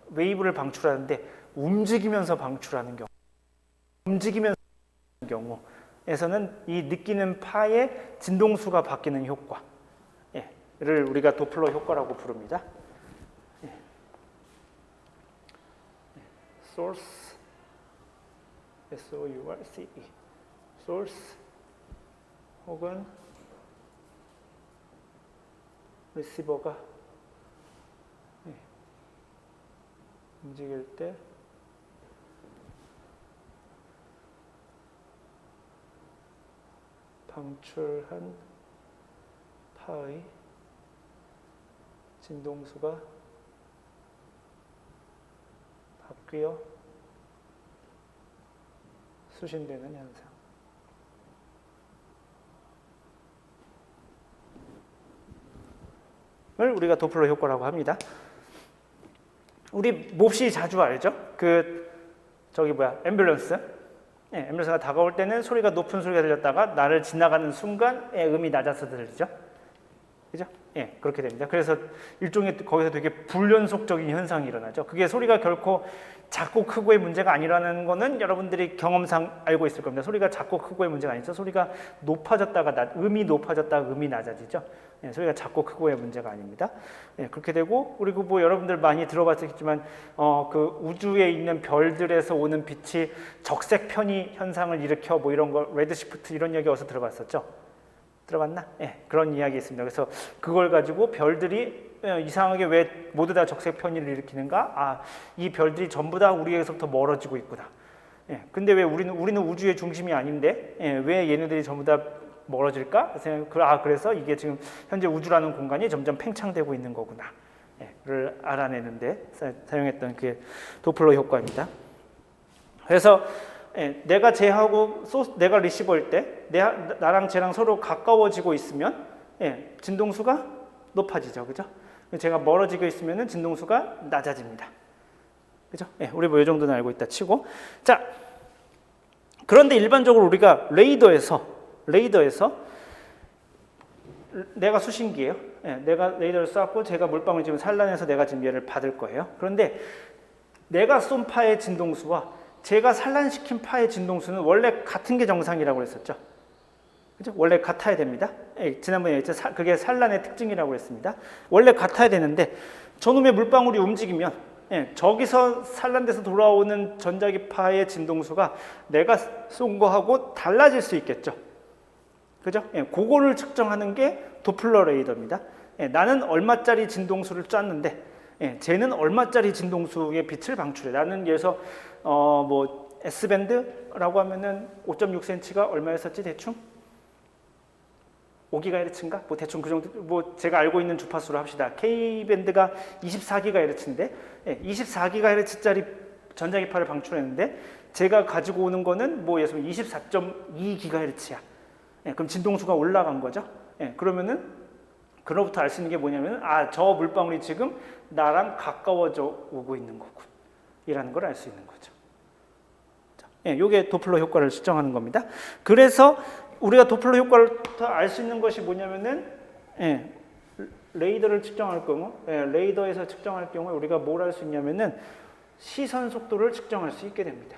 A: 웨이브를 방출하는데 움직이면서 방출하는 경우에서는 이 느끼는 파의 진동수가 바뀌는 효과를 우리가 도플러 효과라고 부릅니다. source source source 혹은 리시버가 움직일 때 방출한 파의 진동수가 바뀌어 수신되는 현상. 을 우리가 도플러 효과라고 합니다. 우리 몹시 자주 알죠? 앰뷸런스. 앰뷸런스가 다가올 때는 소리가 높은 소리가 들렸다가 나를 지나가는 순간 음이 낮아서 들리죠. 그죠? 그렇게 됩니다. 그래서 일종의 거기서 되게 불연속적인 현상이 일어나죠. 그게 소리가 결코 작고 크고의 문제가 아니라는 거는 여러분들이 경험상 알고 있을 겁니다. 소리가 작고 크고의 문제가 아니죠. 소리가 높아졌다가 음이 높아졌다가 음이 낮아지죠. 소리가 작고 크고의 문제가 아닙니다. 그렇게 되고 그리고 뭐 여러분들 많이 들어봤겠지만 그 우주에 있는 별들에서 오는 빛이 적색 편의 현상을 일으켜 뭐 이런 거 레드시프트 이런 얘기 어디서 들어봤었죠? 들어봤나? 그런 이야기 있습니다. 그래서 그걸 가지고 별들이 이상하게 왜 모두 다 적색 편의를 일으키는가? 이 별들이 전부 다 우리에게서부터 멀어지고 있구나. 근데 왜 우리는 우주의 중심이 아닌데 왜 얘네들이 전부 다 멀어질까? 그래서 이게 지금 현재 우주라는 공간이 점점 팽창되고 있는 거구나. 를 알아내는데 사용했던 그 도플러 효과입니다. 그래서 내가 쟤하고 내가 리시버일 때 나랑 쟤랑 서로 가까워지고 있으면 진동수가 높아지죠. 그죠? 제가 멀어지고 있으면 진동수가 낮아집니다. 그죠? 우리 뭐 이 정도는 알고 있다 치고. 자, 그런데 일반적으로 우리가 레이더에서 내가 수신기예요. 내가 레이더를 쐈고 제가 물방울 지금 산란해서 내가 지금 얘를 받을 거예요. 그런데 내가 쏜 파의 진동수와 제가 산란시킨 파의 진동수는 원래 같은 게 정상이라고 했었죠. 그죠? 원래 같아야 됩니다. 지난번에 그게 산란의 특징이라고 했습니다. 원래 같아야 되는데 저놈의 물방울이 움직이면 저기서 산란돼서 돌아오는 전자기파의 진동수가 내가 쏜 거하고 달라질 수 있겠죠. 그죠? 그거를 측정하는 게 도플러 레이더입니다. 나는 얼마짜리 진동수를 쐈는데 쟤는 얼마짜리 진동수의 빛을 방출해. 나는 예를 들어서 뭐 S밴드라고 하면은 5.6cm가 얼마였었지 대충? 5GHz인가? 뭐 대충 그 정도, 뭐 제가 알고 있는 주파수로 합시다. K밴드가 24GHz인데 24GHz짜리 전자기파를 방출했는데 제가 가지고 오는 거는 뭐 예를 들면 24.2GHz야. 그럼 진동수가 올라간 거죠. 그러면은 그로부터 알 수 있는 게 뭐냐면 저 물방울이 지금 나랑 가까워져 오고 있는 거군 이라는 걸 알 수 있는 거죠. 이게 도플러 효과를 측정하는 겁니다. 그래서 우리가 도플러 효과를 더 알 수 있는 것이 뭐냐면은 레이더를 측정할 경우, 레이더에서 측정할 경우에 우리가 뭘 할 수 있냐면은 시선 속도를 측정할 수 있게 됩니다.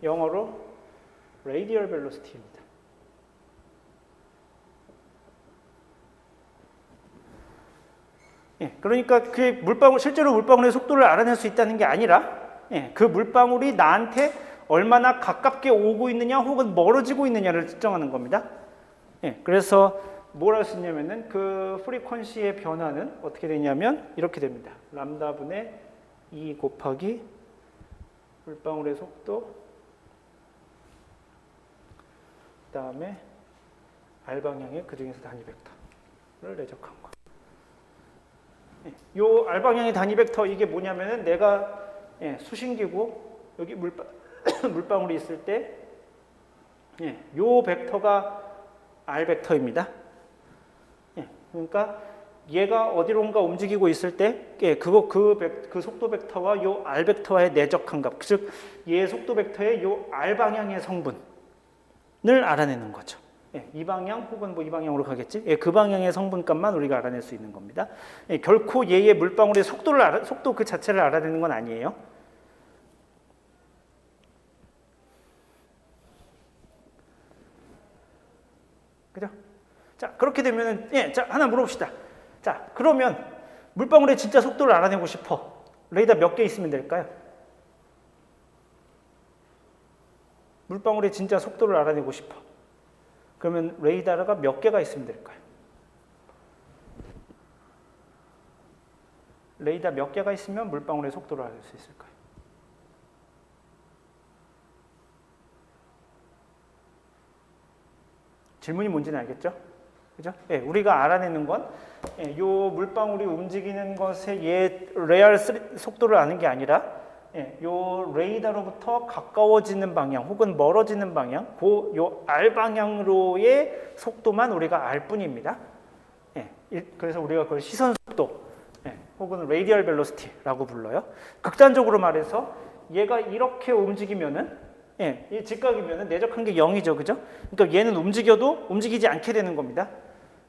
A: 영어로 radial velocity입니다. 그러니까 그 물방울, 실제로 물방울의 속도를 알아낼 수 있다는 게 아니라 그 물방울이 나한테 얼마나 가깝게 오고 있느냐 혹은 멀어지고 있느냐를 측정하는 겁니다. 그래서 뭘 할 수 있냐면은 그 프리퀀시의 변화는 어떻게 되냐면 이렇게 됩니다. 람다분의 2 곱하기 물방울의 속도 그 다음에 R방향의 그 중에서 단위 벡터를 내적한 거. 요 R방향의 단위 벡터 이게 뭐냐면은 내가 수신기고 여기 물방울이 있을 때 요 벡터가 R 벡터입니다. 그러니까 얘가 어디론가 움직이고 있을 때 그 속도 벡터와 요 R 벡터와의 내적한 값, 즉 얘 속도 벡터의 요 R 방향의 성분을 알아내는 거죠. 이 방향 혹은 뭐 이 방향으로 가겠지. 그 방향의 성분값만 우리가 알아낼 수 있는 겁니다. 결코 얘의 물방울의 속도 그 자체를 알아내는 건 아니에요. 그죠? 자, 그렇게 되면은 자, 하나 물어봅시다. 자, 그러면 물방울의 진짜 속도를 알아내고 싶어. 레이더 몇 개 있으면 될까요? 물방울의 진짜 속도를 알아내고 싶어. 그러면 레이더가 몇 개가 있으면 될까요? 레이더 몇 개가 있으면 물방울의 속도를 알아낼 수 있을까요? 질문이 뭔지는 알겠죠? 그죠? 우리가 알아내는 건 요 물방울이 움직이는 것의 얘 레알 속도를 아는 게 아니라 요 레이더로부터 가까워지는 방향 혹은 멀어지는 방향, 요 R 방향으로의 속도만 우리가 알 뿐입니다. 그래서 우리가 그걸 시선 속도 혹은 radial velocity라고 불러요. 극단적으로 말해서 얘가 이렇게 움직이면은 이 직각이면은 내적한 게 0이죠, 그죠? 그러니까 얘는 움직여도 움직이지 않게 되는 겁니다.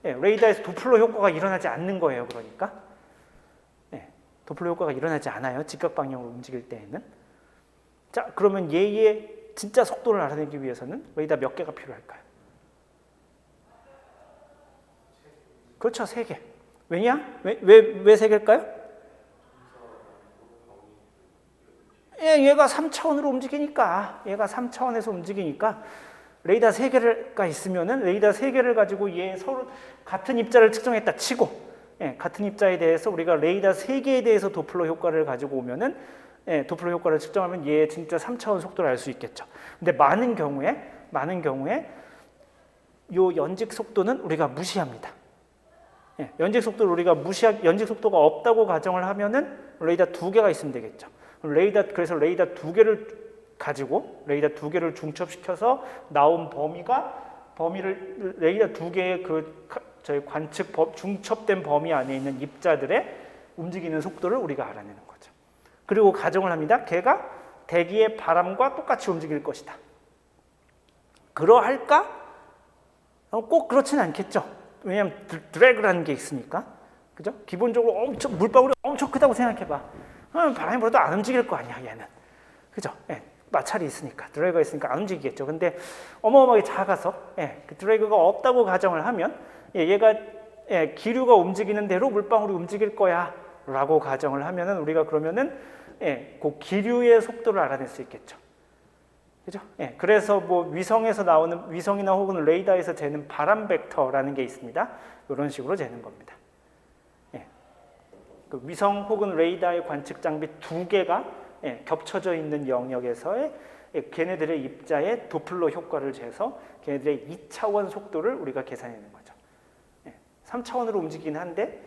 A: 레이더에서 도플러 효과가 일어나지 않는 거예요, 그러니까. 도플러 효과가 일어나지 않아요, 직각 방향으로 움직일 때에는. 자, 그러면 얘의 진짜 속도를 알아내기 위해서는 레이더 몇 개가 필요할까요? 그렇죠, 3개. 왜냐? 왜 3개일까요? 얘가 3차원으로 움직이니까, 얘가 3차원에서 움직이니까 레이더 3개가 있으면은 레이더 3개를 가지고 얘 서로 같은 입자를 측정했다 치고, 같은 입자에 대해서 우리가 레이더 3개에 대해서 도플러 효과를 가지고 오면은 도플러 효과를 측정하면 얘 진짜 3차원 속도를 알 수 있겠죠. 근데 많은 경우에 요 연직 속도는 우리가 무시합니다. 연직 속도를 우리가 연직 속도가 없다고 가정을 하면은 레이더 2개가 있으면 되겠죠. 그래서 레이더 2개를 가지고 레이더 2개를 중첩시켜서 나온 범위를 레이더 2개의 저희 관측 중첩된 범위 안에 있는 입자들의 움직이는 속도를 우리가 알아내는 거죠. 그리고 가정을 합니다. 걔가 대기의 바람과 똑같이 움직일 것이다. 그러할까? 꼭 그렇지는 않겠죠. 왜냐하면 드래그라는 게 있으니까. 그죠? 기본적으로 물방울이 엄청 크다고 생각해봐. 바람이 불어도 안 움직일 거 아니야, 얘는. 그죠? 마찰이 있으니까, 드래그가 있으니까 안 움직이겠죠. 근데 어마어마하게 작아서 그 드래그가 없다고 가정을 하면 얘가 기류가 움직이는 대로 물방울이 움직일 거야 라고 가정을 하면은 우리가 그러면은 그 기류의 속도를 알아낼 수 있겠죠. 그죠? 그래서 뭐 위성에서 나오는 위성이나 혹은 레이더에서 재는 바람 벡터라는 게 있습니다. 이런 식으로 재는 겁니다. 그 위성 혹은 레이더의 관측 장비 두 개가 겹쳐져 있는 영역에서의 걔네들의 입자의 도플러 효과를 재서 걔네들의 2차원 속도를 우리가 계산해내는 거죠. 3차원으로 움직이긴 한데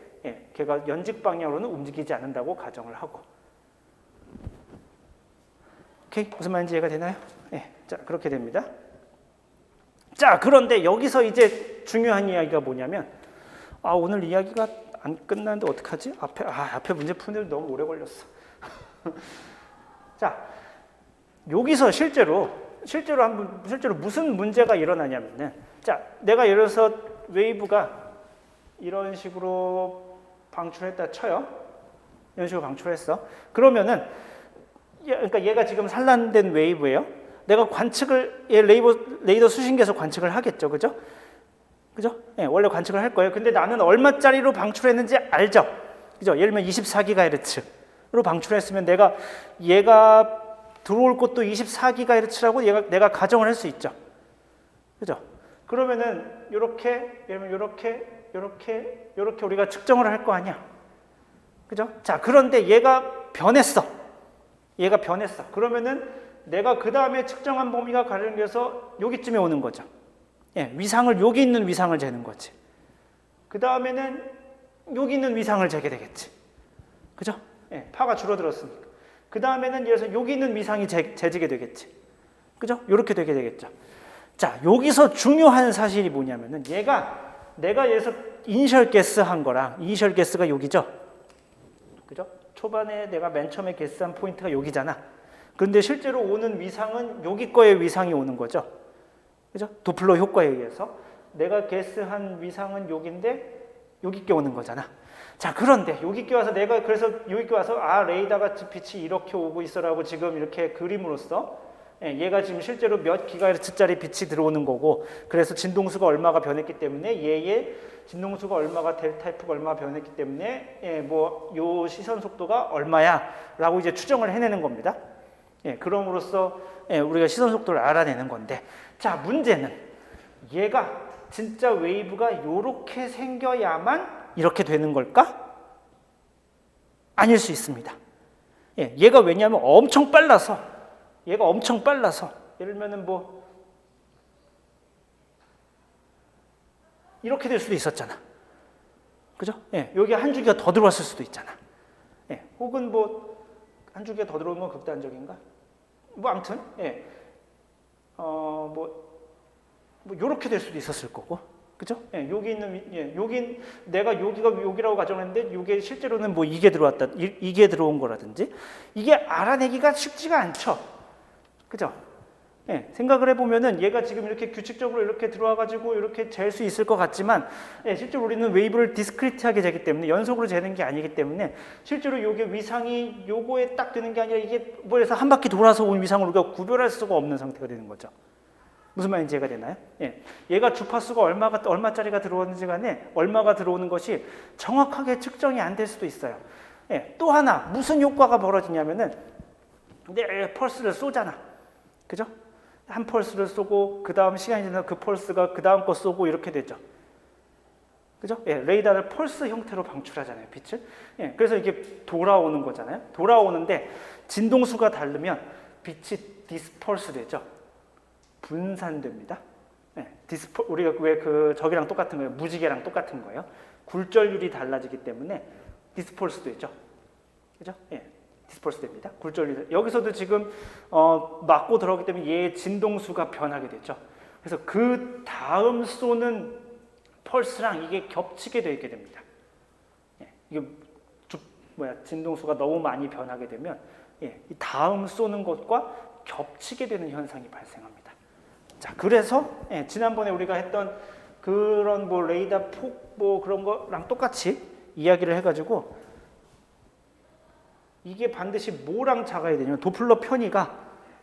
A: 걔가 연직 방향으로는 움직이지 않는다고 가정을 하고. 오케이? 무슨 말인지 이해가 되나요? 자, 그렇게 됩니다. 자, 그런데 여기서 이제 중요한 이야기가 뭐냐면 오늘 이야기가 안 끝나는데 어떡하지? 앞에 문제 푸는데 너무 오래 걸렸어. 자, 여기서 실제로 무슨 문제가 일어나냐면은, 자, 내가 예를 들어서 웨이브가 이런 식으로 방출했다 쳐요. 이런 식으로 방출했어. 그러면은, 그러니까 얘가 지금 산란된 웨이브예요. 내가 관측을 레이더 수신기에서 관측을 하겠죠, 그죠? 그죠? 원래 관측을 할 거예요. 근데 나는 얼마짜리로 방출했는지 알죠? 그죠? 예를 들면 24GHz로 방출했으면 얘가 들어올 곳도 24GHz라고 내가 가정을 할 수 있죠. 그죠? 그러면은 이렇게 우리가 측정을 할 거 아니야. 그죠? 자, 그런데 얘가 변했어. 그러면은 내가 그 다음에 측정한 범위가 가려져서 여기쯤에 오는 거죠. 위상을 여기 있는 위상을 재는 거지. 그 다음에는 여기 있는 위상을 재게 되겠지. 그죠? 파가 줄어들었으니까. 그 다음에는 예를 들어서 여기 있는 위상이 재지게 되겠지. 그죠? 이렇게 되게 되겠죠. 자, 여기서 중요한 사실이 뭐냐면은 내가 예를 들어서 이니셜 게스한 거랑 이니셜 게스가 여기죠. 그죠? 초반에 내가 맨 처음에 게스한 포인트가 여기잖아. 그런데 실제로 오는 위상은 여기 거의 위상이 오는 거죠. 그죠? 도플러 효과에 의해서 내가 게스한 위상은 여기인데 여기 께 오는 거잖아. 자, 그런데 여기 께 와서 레이더가 빛이 이렇게 오고 있어라고 지금 이렇게 그림으로써 얘가 지금 실제로 몇 기가헤르츠짜리 빛이 들어오는 거고, 그래서 진동수가 얼마가 변했기 때문에 얘의 진동수가 얼마가 델타 F가 얼마가 변했기 때문에 요 시선 속도가 얼마야라고 이제 추정을 해내는 겁니다. 그럼으로써 우리가 시선 속도를 알아내는 건데, 자, 문제는 얘가 진짜 웨이브가 이렇게 생겨야만 이렇게 되는 걸까? 아닐 수 있습니다. 얘가 왜냐하면 엄청 빨라서 예를 들면은 이렇게 될 수도 있었잖아. 그죠? 여기 한 줄기가 더 들어왔을 수도 있잖아. 혹은 한 줄기가 더 들어오는 건 극단적인가? 아무튼 요렇게 될 수도 있었을 거고, 그죠? 여기 내가 여기가 여기라고 가정했는데 이게 실제로는 이게 들어왔다, 이게 들어온 거라든지 이게 알아내기가 쉽지가 않죠, 그죠? 생각을 해보면은 얘가 지금 이렇게 규칙적으로 이렇게 들어와가지고 이렇게 잴 수 있을 것 같지만, 실제로 우리는 웨이브를 디스크리트하게 재기 때문에 연속으로 재는 게 아니기 때문에 실제로 요게 위상이 요거에 딱 되는 게 아니라 이게 해서 한 바퀴 돌아서 온 위상을 우리가 구별할 수가 없는 상태가 되는 거죠. 무슨 말인지 이해가 되나요? 얘가 주파수가 얼마짜리가 들어오는지 간에 얼마가 들어오는 것이 정확하게 측정이 안 될 수도 있어요. 또 하나 무슨 효과가 벌어지냐면은 펄스를 쏘잖아. 그죠? 한 펄스를 쏘고 그 다음 시간이 지나서 그 펄스가 그 다음 거 쏘고 이렇게 되죠. 그죠? 레이더를 펄스 형태로 방출하잖아요, 빛을. 그래서 이게 돌아오는 거잖아요. 돌아오는데 진동수가 다르면 빛이 디스펄스 되죠. 분산됩니다. 우리가 왜 저기랑 똑같은 거예요? 무지개랑 똑같은 거예요. 굴절률이 달라지기 때문에 디스펄스 되죠. 그죠? 디스펄스 됩니다. 굴절률. 여기서도 지금 맞고 들어오기 때문에 얘의 진동수가 변하게 되죠. 그래서 그 다음 쏘는 펄스랑 이게 겹치게 되게 됩니다. 이게 진동수가 너무 많이 변하게 되면 이 다음 쏘는 것과 겹치게 되는 현상이 발생합니다. 자, 그래서 지난번에 우리가 했던 그런 레이더 폭 그런 거랑 똑같이 이야기를 해가지고 이게 반드시 뭐랑 작아야 되냐면 도플러 편의가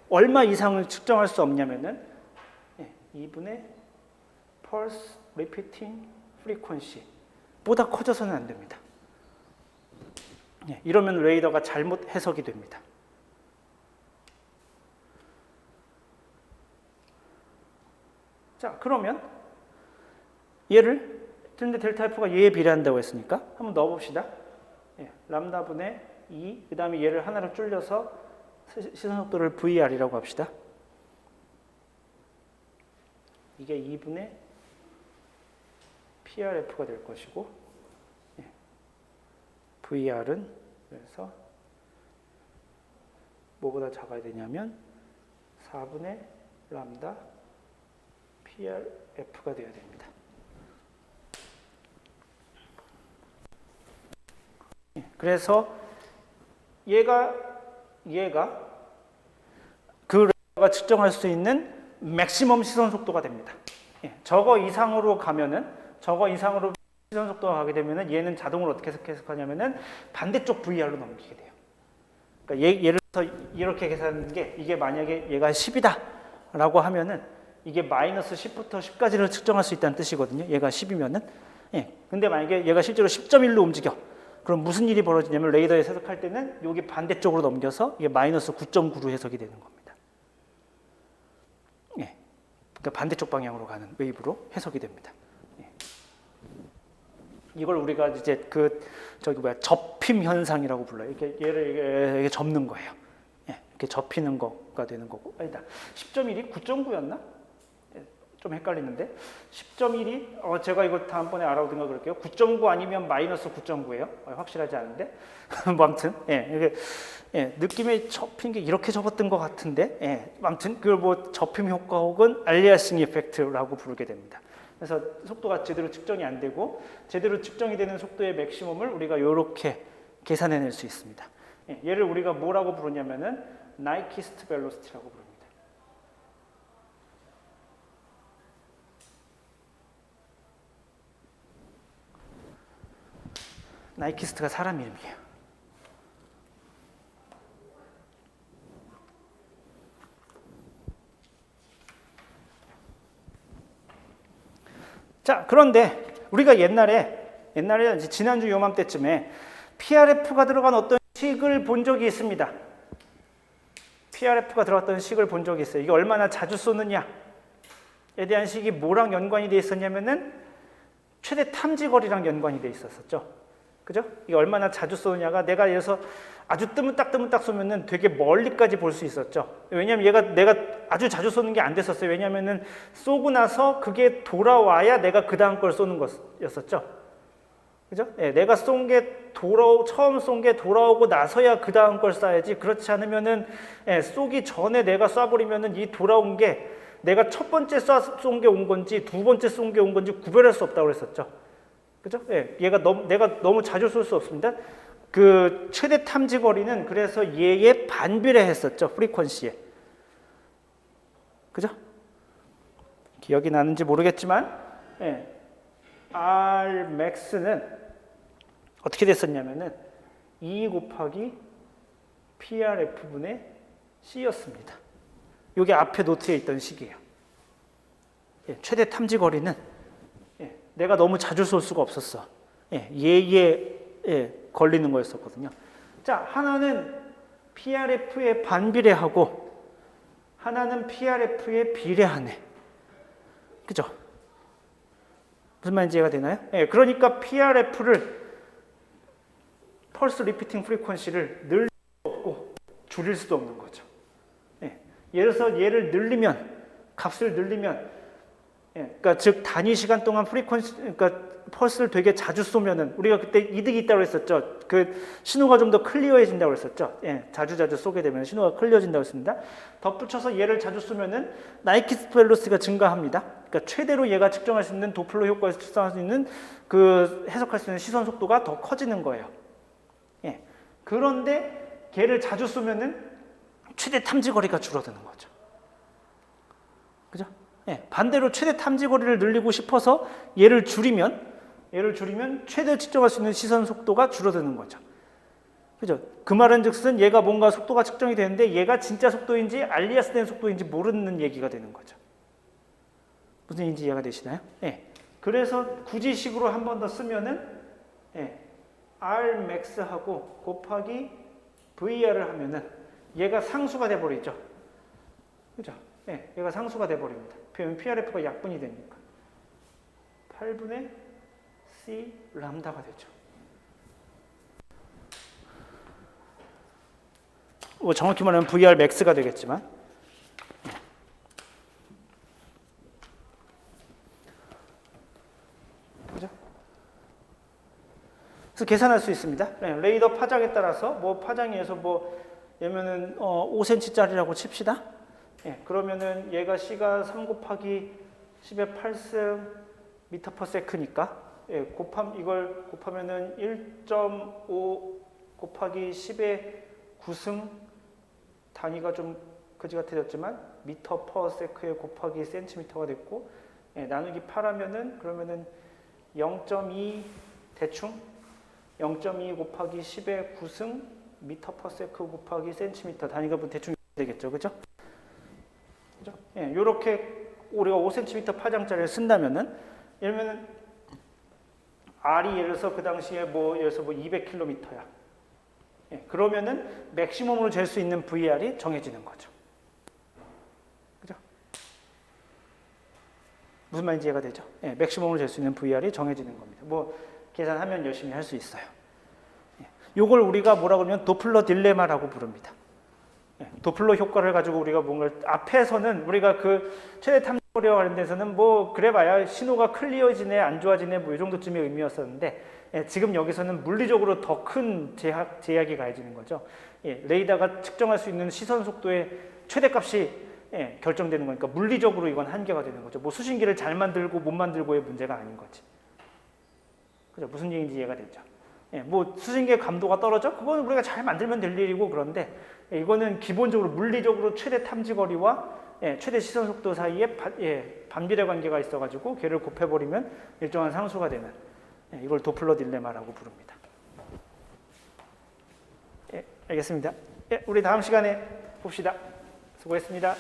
A: 얼마 이상을 측정할 수 없냐면은 2분의 pulse repeating frequency, 보다 커져서는 안 됩니다. 이러면 레이더가 잘못 해석이 됩니다. 자, 그러면 얘를 근데 델타 F가 얘에 비례한다고 했으니까 한번 넣어봅시다. 람다분의 2, 그 다음에 얘를 하나로 줄여서 시선 속도를 VR이라고 합시다. 이게 2분의 PRF가 될 것이고, VR은 그래서 뭐보다 작아야 되냐면 4분의 람다 PRF가 되어야 됩니다. 그래서 얘가 그 레이더가 측정할 수 있는 맥시멈 시선 속도가 됩니다. 저거 이상으로 시선 속도가 가게 되면은 얘는 자동으로 어떻게 해석하냐면은 반대쪽 VR로 넘기게 돼요. 그러니까 예를 들어서 이렇게 계산하는 게 이게 만약에 얘가 10이다라고 하면은 이게 마이너스 10부터 10까지를 측정할 수 있다는 뜻이거든요. 얘가 10이면은. 근데 만약에 얘가 실제로 10.1로 움직여. 그럼 무슨 일이 벌어지냐면 레이더에 해석할 때는 여기 반대쪽으로 넘겨서 이게 마이너스 9.9로 해석이 되는 겁니다. 그러니까 반대쪽 방향으로 가는 웨이브로 해석이 됩니다. 이걸 우리가 이제 접힘 현상이라고 불러요. 이렇게 얘를 이렇게 접는 거예요. 이렇게 접히는 거가 되는 거고. 아니다. 10.1이 9.9였나? 좀 헷갈리는데 10.1이 제가 이거 다음번에 알아보든가 그럴게요. 9.9 아니면 마이너스 9.9예요. 확실하지 않은데 뭐 아무튼 이게 느낌의 접힌 게 이렇게 접었던 것 같은데 아무튼 그걸 뭐 접힘 효과 혹은 알리아싱 이펙트라고 부르게 됩니다. 그래서 속도가 제대로 측정이 안 되고 제대로 측정이 되는 속도의 맥시멈을 우리가 이렇게 계산해낼 수 있습니다. 얘를 우리가 뭐라고 부르냐면은 나이키스트 벨로시티라고 부릅니다. 나이키스트가 사람 이름이에요. 자, 그런데 우리가 옛날에 이제 지난주 요맘때쯤에 PRF가 들어간 어떤 식을 본 적이 있습니다. PRF가 들어갔던 식을 본 적이 있어요. 이게 얼마나 자주 쏘느냐에 대한 식이 뭐랑 연관이 돼 있었냐면은 최대 탐지거리랑 연관이 돼 있었죠. 그죠? 이게 얼마나 자주 쏘느냐가 내가 예를 들어서 아주 뜨문딱 쏘면은 되게 멀리까지 볼 수 있었죠. 왜냐면 내가 아주 자주 쏘는 게 안 됐었어요. 왜냐면은 쏘고 나서 그게 돌아와야 내가 그 다음 걸 쏘는 거였었죠. 그죠? 내가 처음 쏜 게 돌아오고 나서야 그 다음 걸 쏴야지. 그렇지 않으면은 쏘기 전에 내가 쏴버리면은 이 돌아온 게 내가 첫 번째 쏜 게 온 건지 두 번째 쏜 게 온 건지 구별할 수 없다고 그랬었죠. 그죠? 내가 너무 자주 쏠 수 없습니다. 그 최대 탐지 거리는 그래서 얘에 반비례했었죠. 프리퀀시에. 그죠? 기억이 나는지 모르겠지만 Rmax는 어떻게 됐었냐면은 2 곱하기 PRF분의 C였습니다. 이게 앞에 노트에 있던 식이에요. 최대 탐지 거리는 내가 너무 자주 쏠 수가 없었어. 얘에 걸리는 거였었거든요. 자, 하나는 PRF에 반비례하고 하나는 PRF에 비례하네. 그죠? 무슨 말인지 이해가 되나요? 그러니까 PRF를 펄스 리피팅 프리퀀시를 늘릴 수도 없고 줄일 수도 없는 거죠. 예를 들어서 얘를 늘리면 값을 늘리면 그러니까 즉 단위 시간 동안 그러니까 펄스를 되게 자주 쏘면은 우리가 그때 이득이 있다고 했었죠. 그 신호가 좀 더 클리어해진다고 했었죠. 자주 쏘게 되면 신호가 클리어진다고 했습니다. 덧붙여서 얘를 자주 쏘면은 나이키스트 벨로시티가 증가합니다. 그러니까 최대로 얘가 측정할 수 있는 도플러 효과에서 측정할 수 있는 그 해석할 수 있는 시선 속도가 더 커지는 거예요. 그런데 걔를 자주 쏘면은 최대 탐지 거리가 줄어드는 거죠. 그죠? 반대로 최대 탐지 거리를 늘리고 싶어서 얘를 줄이면 최대 측정할 수 있는 시선 속도가 줄어드는 거죠. 그죠? 그 말은즉슨 얘가 뭔가 속도가 측정이 되는데 얘가 진짜 속도인지 알리아스 된 속도인지 모르는 얘기가 되는 거죠. 무슨 얘기인지 이해가 되시나요? 그래서 굳이식으로 한 번 더 쓰면은 R max하고 곱하기 VR을 하면은 얘가 상수가 돼 버리죠. 그죠? 얘가 상수가 돼 버립니다. 그러면 PRF가 약분이 되니까 8분의 C 람다가 되죠. 뭐 정확히 말하면 VR max가 되겠지만 그죠? 그래서 계산할 수 있습니다. 레이더 파장에 따라서 뭐 파장에서 뭐 얘면은 5cm짜리라고 칩시다. 그러면은 얘가 C가 3 곱하기 10의 8승 미터 퍼 세크니까 이걸 곱하면은 1.5 곱하기 10의 9승 단위가 좀 그지 같아졌지만 미터 퍼 세크에 곱하기 센티미터가 됐고 나누기 8하면은 그러면은 0.2 대충 0.2 곱하기 10의 9승 미터 퍼 세크 곱하기 센티미터 단위가 뭐 대충 되겠죠, 그죠? 그죠? 요렇게 우리가 5cm 파장짜리를 쓴다면은 예를 들면 R이 예를 들어서 그 당시에 뭐 예를 들어서 뭐 200km야. 그러면은 맥시멈으로 잴 수 있는 VR이 정해지는 거죠. 그죠? 무슨 말인지 이해가 되죠? 맥시멈으로 잴 수 있는 VR이 정해지는 겁니다. 뭐 계산하면 열심히 할 수 있어요. 요걸 우리가 뭐라 그러면 도플러 딜레마라고 부릅니다. 도플러 효과를 가지고 우리가 뭔가를 앞에서는 우리가 그 최대 탐지거리와 관련돼서는 뭐 그래봐야 신호가 클리어지네 안 좋아지네 뭐 이 정도쯤의 의미였었는데 지금 여기서는 물리적으로 더 큰 제약이 가해지는 거죠. 레이더가 측정할 수 있는 시선 속도의 최대값이 결정되는 거니까 물리적으로 이건 한계가 되는 거죠. 뭐 수신기를 잘 만들고 못 만들고의 문제가 아닌 거지. 그죠? 무슨 얘기인지 이해가 되죠. 뭐 수신기의 감도가 떨어져? 그건 우리가 잘 만들면 될 일이고 그런데 이거는 기본적으로 물리적으로 최대 탐지거리와 최대 시선 속도 사이에 반비례 관계가 있어가지고 걔를 곱해버리면 일정한 상수가 되는 이걸 도플러 딜레마라고 부릅니다. 알겠습니다. 우리 다음 시간에 봅시다. 수고했습니다.